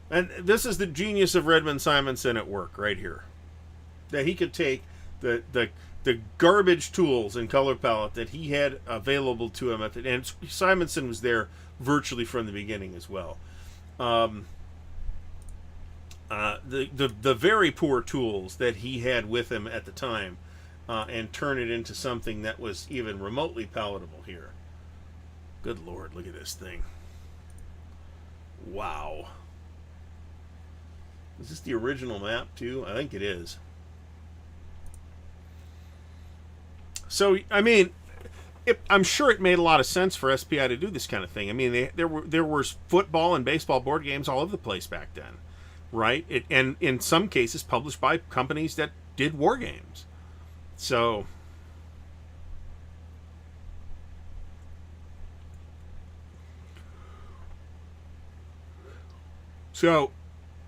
And this is the genius of Redmond Simonson at work right here. That he could take the garbage tools and color palette that he had available to him and Simonson was there virtually from the beginning as well. The very poor tools that he had with him at the time, and turn it into something that was even remotely palatable here. Good Lord, look at this thing. Wow. Is this the original map too? I think it is. So, I mean, I'm sure it made a lot of sense for SPI to do this kind of thing. I mean, there was football and baseball board games all over the place back then, right? And in some cases published by companies that did war games. So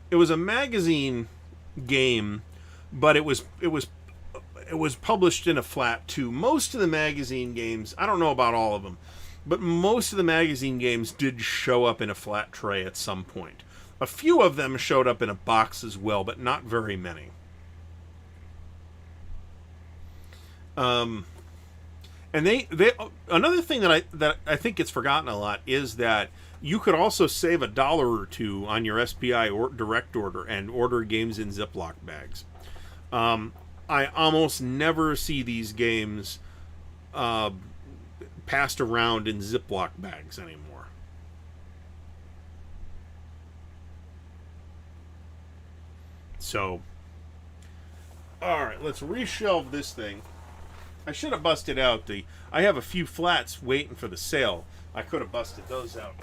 it was a magazine game, but it was published in a flat too. Most of the magazine games, I don't know about all of them, but most of the magazine games did show up in a flat tray at some point. A few of them showed up in a box as well, but not very many. And they another thing that I think gets forgotten a lot is that you could also save $1 or $2 on your SPI or direct order and order games in Ziploc bags. I almost never see these games passed around in Ziploc bags anymore. So, all right, let's reshelve this thing. I should have busted out I have a few flats waiting for the sale. I could have busted those out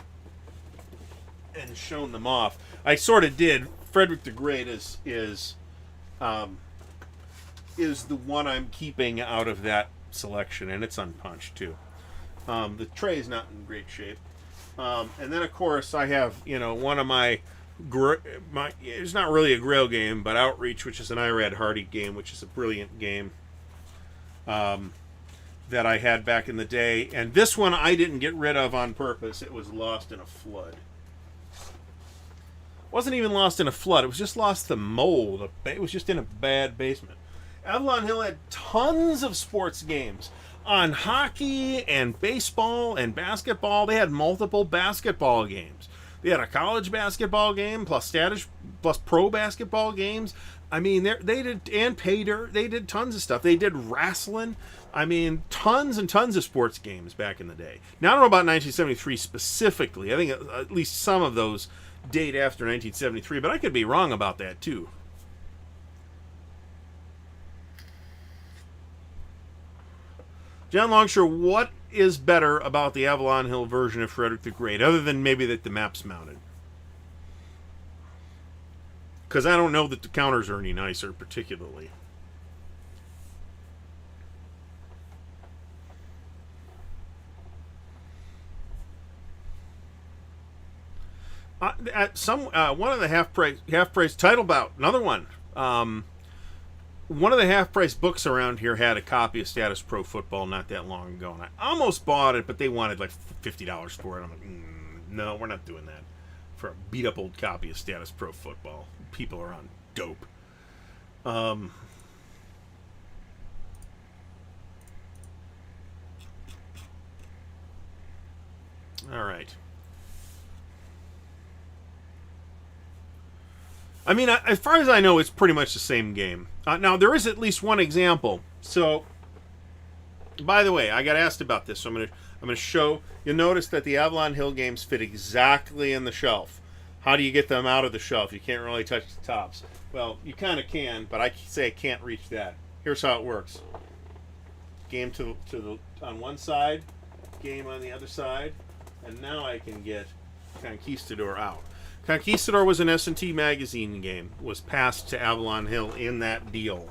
and shown them off. I sort of did. Frederick the Great is the one I'm keeping out of that selection, and it's unpunched too. The tray is not in great shape. And then of course I have one of my it's not really a Grail game, but Outreach, which is an Irad Hardy game, which is a brilliant game that I had back in the day. And this one I didn't get rid of on purpose. It was lost in a flood. It wasn't even lost in a flood. It was just lost to mold. It was just in a bad basement. Avalon Hill had tons of sports games on hockey and baseball and basketball. They had multiple basketball games. They had a college basketball game plus pro basketball games. I mean, they did, and Pater. They did tons of stuff. They did wrestling. I mean, tons and tons of sports games back in the day. Now, I don't know about 1973 specifically. I think at least some of those date after 1973, but I could be wrong about that too. John Longshore, what is better about the Avalon Hill version of Frederick the Great, other than maybe that the map's mounted? Because I don't know that the counters are any nicer, particularly. At one of the half price title bout, another one. One of the half price books around here had a copy of Status Pro Football not that long ago, and I almost bought it, but they wanted like $50 for it. I'm like, no, we're not doing that for a beat up old copy of Status Pro Football. People are on dope. All right. I mean, as far as I know, it's pretty much the same game. Now, there is at least one example. So, by the way, I got asked about this, so I'm gonna show. You'll notice that the Avalon Hill games fit exactly in the shelf. How do you get them out of the shelf? You can't really touch the tops. Well, you kind of can, but I say I can't reach that. Here's how it works. Game to the on one side, game on the other side, and now I can get Conquistador out. Conquistador was an S&T magazine game. Was passed to Avalon Hill in that deal.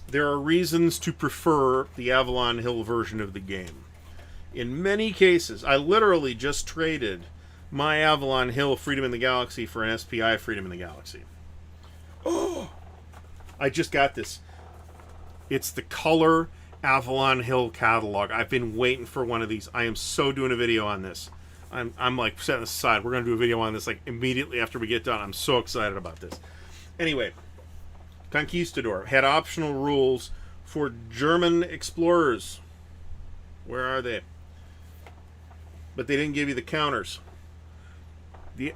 There are reasons to prefer the Avalon Hill version of the game. In many cases, I literally just traded my Avalon Hill Freedom in the Galaxy for an SPI Freedom in the Galaxy. Oh! I just got this. It's the color Avalon Hill catalog. I've been waiting for one of these. I am so doing a video on this. I'm like setting this aside. We're going to do a video on this like immediately after we get done. I'm so excited about this. Anyway, Conquistador had optional rules for German explorers. Where are they? But they didn't give you the counters. The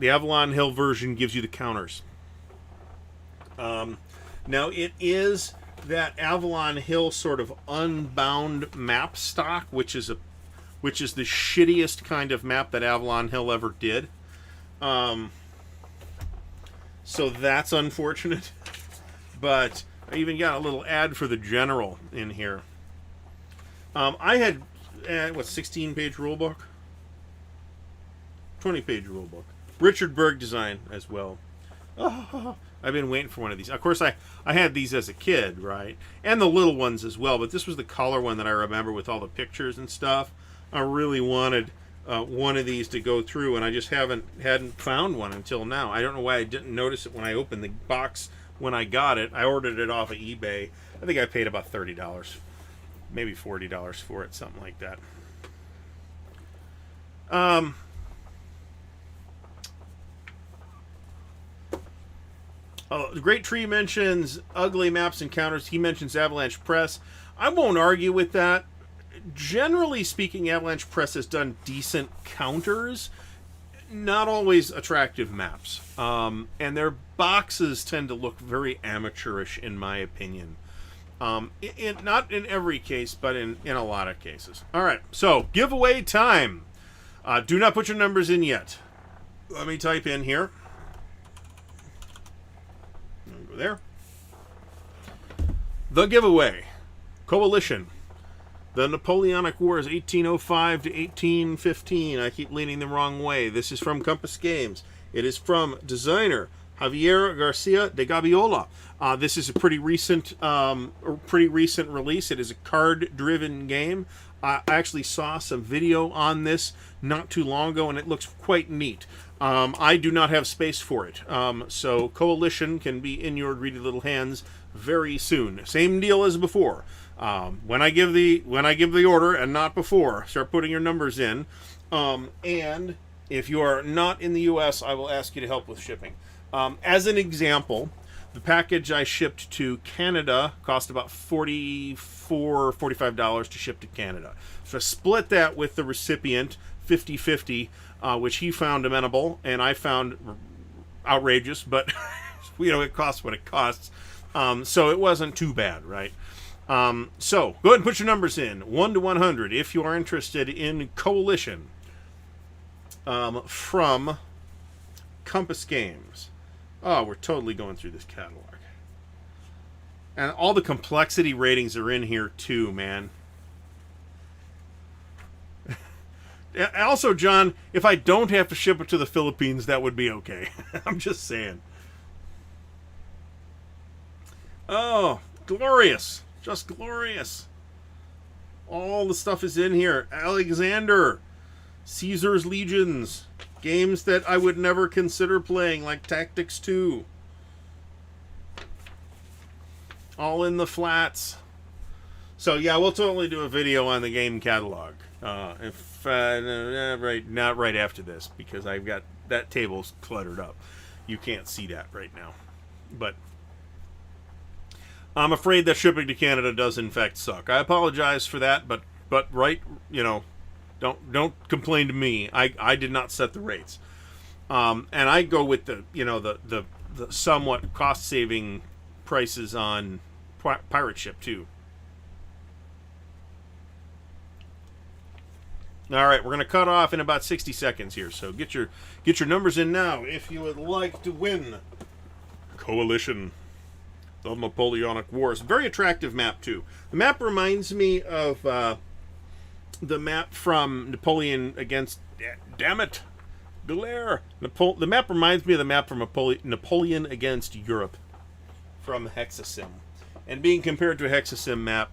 Avalon Hill version gives you the counters. Now it is that Avalon Hill sort of unbound map stock, which is the shittiest kind of map that Avalon Hill ever did. so that's unfortunate. But I even got a little ad for the general in here. I had, 16-page rulebook? 20-page rulebook. Richard Berg design as well. Oh, I've been waiting for one of these. Of course, I had these as a kid, right? And the little ones as well, but this was the color one that I remember with all the pictures and stuff. I really wanted one of these to go through, and I just hadn't found one until now. I don't know why I didn't notice it when I opened the box when I got it. I ordered it off of eBay. I think I paid about $30, maybe $40 for it, something like that. The Great Tree mentions ugly maps and counters. He mentions Avalanche Press. I won't argue with that. Generally speaking, Avalanche Press has done decent counters. Not always attractive maps. And their boxes tend to look very amateurish, in my opinion. Not in every case, but in a lot of cases. All right, so giveaway time. Do not put your numbers in yet. Let me type in here. Go there. The giveaway. Coalition. The Napoleonic Wars, 1805 to 1815. I keep leaning the wrong way. This is from Compass Games. It is from designer Javier Garcia de Gabiola. This is a pretty recent release. It is a card-driven game. I actually saw some video on this not too long ago, and it looks quite neat. I do not have space for it, so Coalition can be in your greedy little hands very soon. Same deal as before. When I give the order, and not before, start putting your numbers in. And if you are not in the U.S., I will ask you to help with shipping. As an example, the package I shipped to Canada cost about $44, $45 to ship to Canada. So I split that with the recipient 50-50, which he found amenable, and I found outrageous, but it costs what it costs. So it wasn't too bad, right? So go ahead and put your numbers in, 1 to 100, if you are interested in Coalition from Compass Games. Oh, we're totally going through this catalog. And all the complexity ratings are in here too, man. Also, John, if I don't have to ship it to the Philippines, that would be okay. I'm just saying. Oh, glorious. Just glorious. All the stuff is in here. Alexander. Caesar's Legions. Games that I would never consider playing, like Tactics 2. All in the flats. So yeah, we'll totally do a video on the game catalog. Not right after this, because I've got that table's cluttered up. You can't see that right now. But I'm afraid that shipping to Canada does in fact suck. I apologize for that, but right, don't complain to me. I did not set the rates. And I go with the somewhat cost saving prices on pirate ship too. All right, we're going to cut off in about 60 seconds here, so get your numbers in now if you would like to win Coalition, the Napoleonic Wars. Very attractive map too. The map reminds me of the map from Napoleon against, damn it, Lair. The map reminds me of the map from Napoleon against Europe from Hexasim, and being compared to a Hexasim map.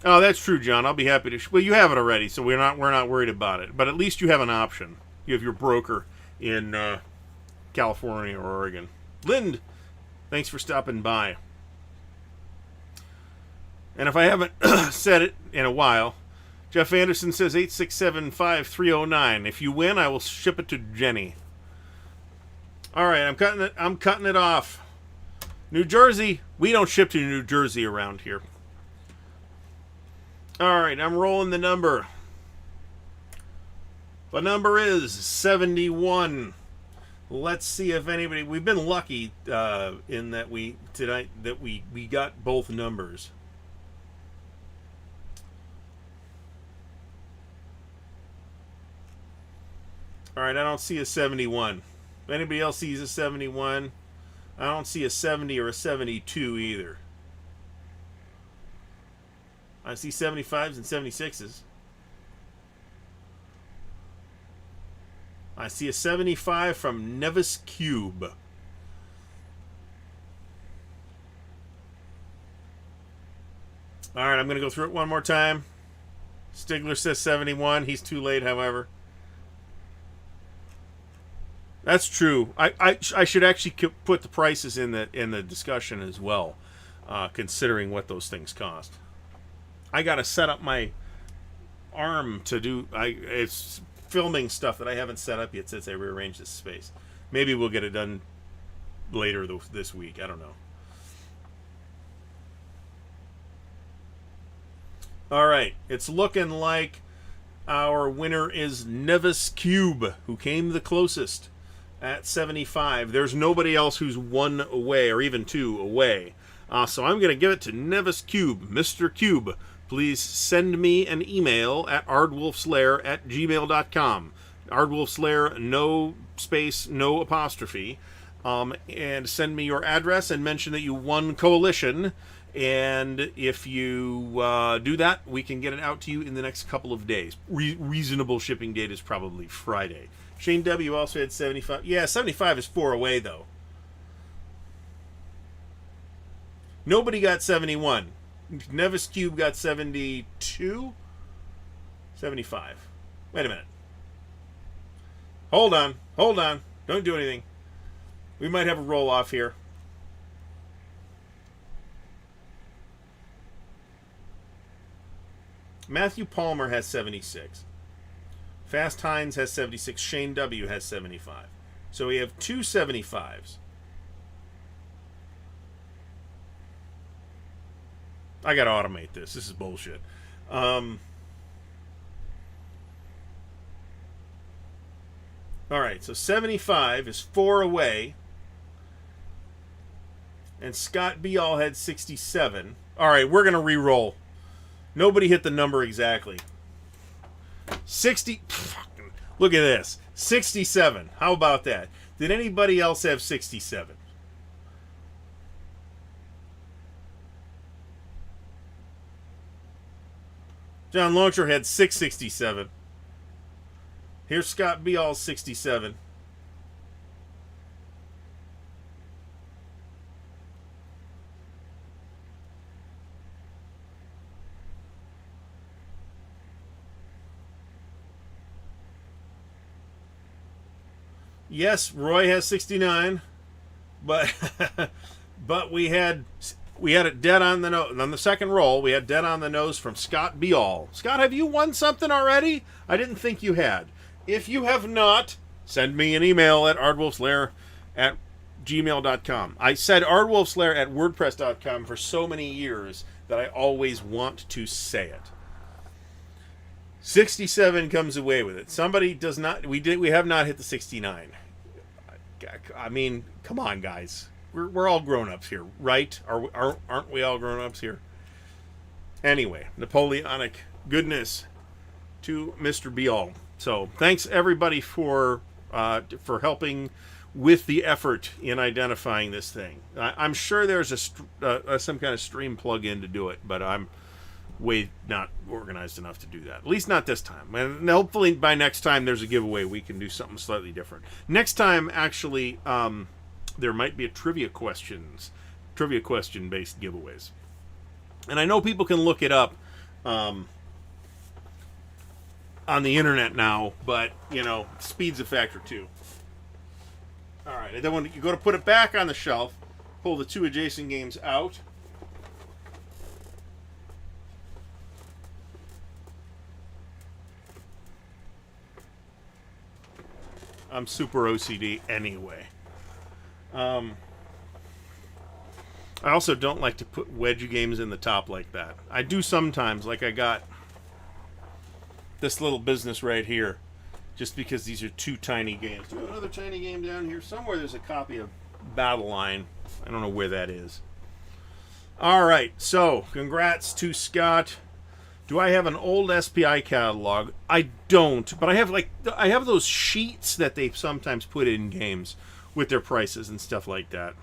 Oh, that's true, John. I'll be happy to. Well, you have it already, so we're not worried about it. But at least you have an option. You have your broker in California or Oregon. Lind, thanks for stopping by. And if I haven't said it in a while, Jeff Anderson says 8675309. If you win, I will ship it to Jenny. All right, I'm cutting it off. New Jersey, we don't ship to New Jersey around here. All right, I'm rolling the number. The number is 71. Let's see if anybody. We've been lucky in that we got both numbers. All right, I don't see a 71. If anybody else sees a 71, I don't see a 70 or a 72 either. I see 75s and 76s. I see a 75 from Nevis Cube. All right, I'm going to go through it one more time. Stigler says 71. He's too late, however. That's true. I should actually put the prices in the discussion as well, considering what those things cost. I got to set up my arm to do. It's filming stuff that I haven't set up yet since I rearranged this space. Maybe we'll get it done later this week. I don't know. All right, it's looking like our winner is Nevis Cube, who came the closest at 75. There's nobody else who's one away or even two away. So I'm going to give it to Nevis Cube. Mr. Cube, please send me an email at ardwulfslair@gmail.com. Ardwulfslair, no space, no apostrophe. And send me your address and mention that you won Coalition. And if you do that, we can get it out to you in the next couple of days. Reasonable shipping date is probably Friday. Shane W. also had 75. Yeah, 75 is 4 away, though. Nobody got 71. Nevis Cube got 72? 75. Wait a minute. Hold on. Hold on. Don't do anything. We might have a roll-off here. Matthew Palmer has 76. Fast Hines has 76. Shane W. has 75. So we have two 75s. I got to automate this. This is bullshit. All right, so 75 is 4 away. And Scott B. all had 67. All right, we're going to re-roll. Nobody hit the number exactly. 60. Look at this. 67. How about that? Did anybody else have 67? John Launcher had 667. Here's Scott B. all 67. Yes, Roy has 69, but but we had it dead on the nose. On the second roll, we had dead on the nose from Scott B. all. Scott, have you won something already? I didn't think you had. If you have not, send me an email at ardwulfslair@gmail.com. I said ardwulfslair@wordpress.com for so many years that I always want to say it. 67 comes away with it. Somebody does not. We have not hit the 69. I mean, come on, guys. We're all grown-ups here, right? Aren't we all grown-ups here? Anyway, Napoleonic goodness to Mr. Beal. So thanks everybody for helping with the effort in identifying this thing. I'm sure there's some kind of stream plug-in to do it, but I'm way not organized enough to do that. At least not this time. And hopefully by next time there's a giveaway, we can do something slightly different. Next time, actually, there might be a trivia question based giveaways. And I know people can look it up on the internet now, but speed's a factor too. All right, and then when you go to put it back on the shelf, pull the two adjacent games out. I'm super OCD anyway. I also don't like to put wedge games in the top like that. I do sometimes, like I got this little business right here, just because these are two tiny games. Do we have another tiny game down here? Somewhere there's a copy of Battle Line. I don't know where that is. All right, so congrats to Scott. Do I have an old SPI catalog? I don't, but I have those sheets that they sometimes put in games with their prices and stuff like that.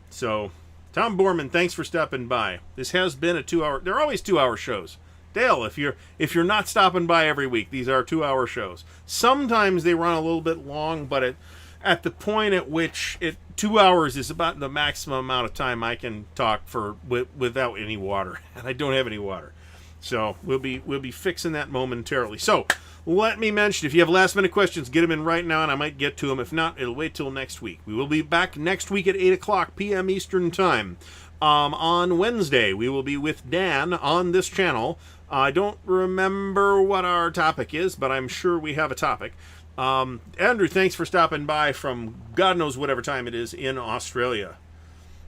So, Tom Borman, thanks for stopping by. This has been a 2-hour. They're always 2-hour shows. Dale, if you're not stopping by every week, these are 2-hour shows. Sometimes they run a little bit long, but at the point at which 2 hours is about the maximum amount of time I can talk without any water, and I don't have any water. So we'll be fixing that momentarily. So let me mention, if you have last minute questions, get them in right now, and I might get to them. If not, it'll wait till next week. We will be back next week at 8:00 p.m. Eastern Time. On Wednesday, we will be with Dan on this channel. I don't remember what our topic is, but I'm sure we have a topic. Andrew, thanks for stopping by from God knows whatever time it is in Australia.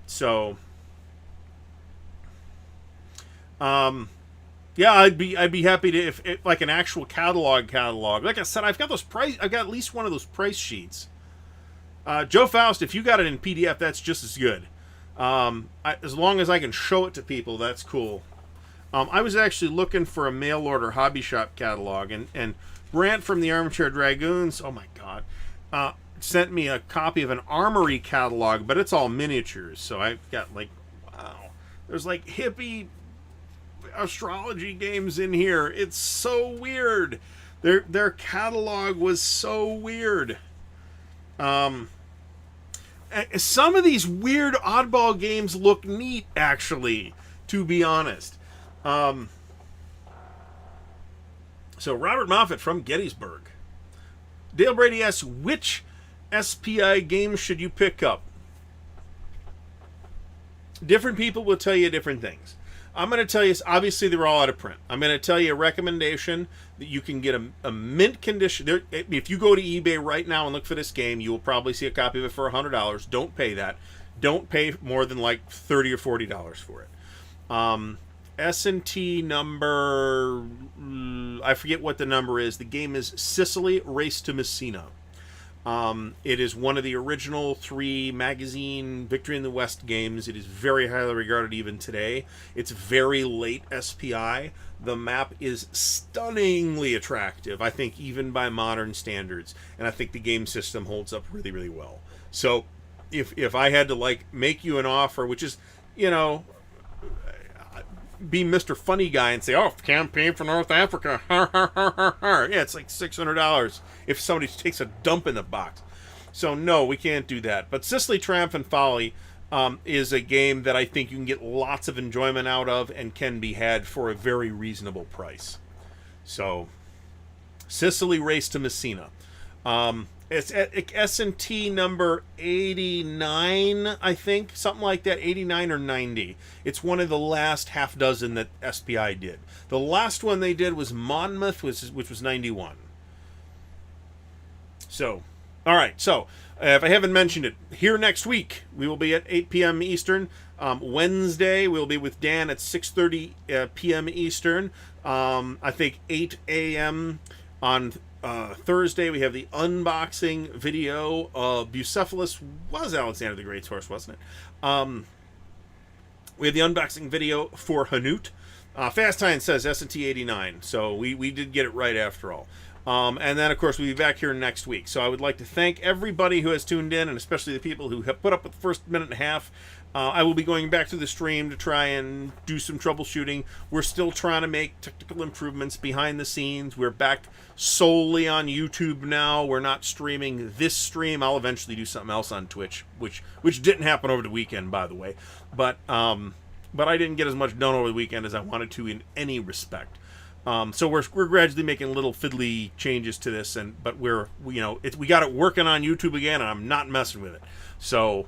So, yeah, I'd be happy to if like an actual catalog. Like I said, I've got at least one of those price sheets. Joe Faust, if you got it in PDF, that's just as good. As long as I can show it to people, that's cool. I was actually looking for a mail order hobby shop catalog, and Brant from the Armchair Dragoons, oh my god, sent me a copy of an Armory catalog, but it's all miniatures. So I've got wow, there's hippie astrology games in here. It's so weird. Their catalog was so weird. Some of these weird oddball games look neat, actually, to be honest. So Robert Moffat from Gettysburg. Dale Brady asks, which SPI games should you pick up? Different people will tell you different things. I'm going to tell you, obviously they're all out of print. I'm going to tell you a recommendation that you can get a mint condition. If you go to eBay right now and look for this game, you will probably see a copy of it for $100. Don't pay that. Don't pay more than $30 or $40 for it. S&T number, I forget what the number is. The game is Sicily Race to Messina. It is one of the original 3 magazine Victory in the West games. It is very highly regarded even today. It's very late SPI. The map is stunningly attractive, I think, even by modern standards. And I think the game system holds up really, really well. So if I had to make you an offer, which is, be Mr. Funny Guy and say, oh, campaign for North Africa. Yeah, it's like $600 if somebody takes a dump in the box. So, no, we can't do that. But Sicily Triumph and Folly is a game that I think you can get lots of enjoyment out of and can be had for a very reasonable price. So, Sicily Race to Messina. It's at S&T number 89, I think, something like that, 89 or 90. It's one of the last half dozen that SPI did. The last one they did was Monmouth, which was 91. So, all right. So, if I haven't mentioned it, here next week we will be at 8 p.m. Eastern. Wednesday we'll be with Dan at 6:30 p.m. Eastern. I think 8 a.m. on Thursday we have the unboxing video of Bucephalus. Was Alexander the Great's horse, wasn't it? We have the unboxing video for Hanut. Fast Time says S&T 89, so we did get it right after all. And then, of course, we'll be back here next week. So I would like to thank everybody who has tuned in, and especially the people who have put up with the first minute and a half. I will be going back to the stream to try and do some troubleshooting. We're still trying to make technical improvements behind the scenes. We're back solely on YouTube now. We're not streaming this stream. I'll eventually do something else on Twitch, which didn't happen over the weekend, by the way. But I didn't get as much done over the weekend as I wanted to in any respect. So we're gradually making little fiddly changes to this, but we got it working on YouTube again, and I'm not messing with it. So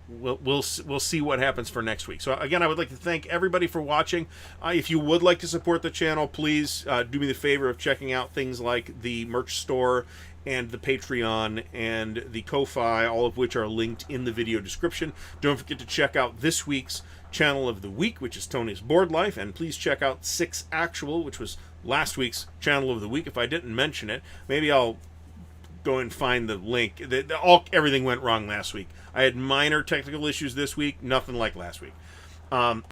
we'll see what happens for next week. So again, I would like to thank everybody for watching. If you would like to support the channel, please do me the favor of checking out things like the merch store and the Patreon and the Ko-Fi, all of which are linked in the video description. Don't forget to check out this week's Channel of the Week, which is Tony's Board Life, and please check out 6 Actual, which was last week's Channel of the Week. If I didn't mention it, maybe I'll go and find the link. Everything went wrong last week. I had minor technical issues this week, nothing like last week.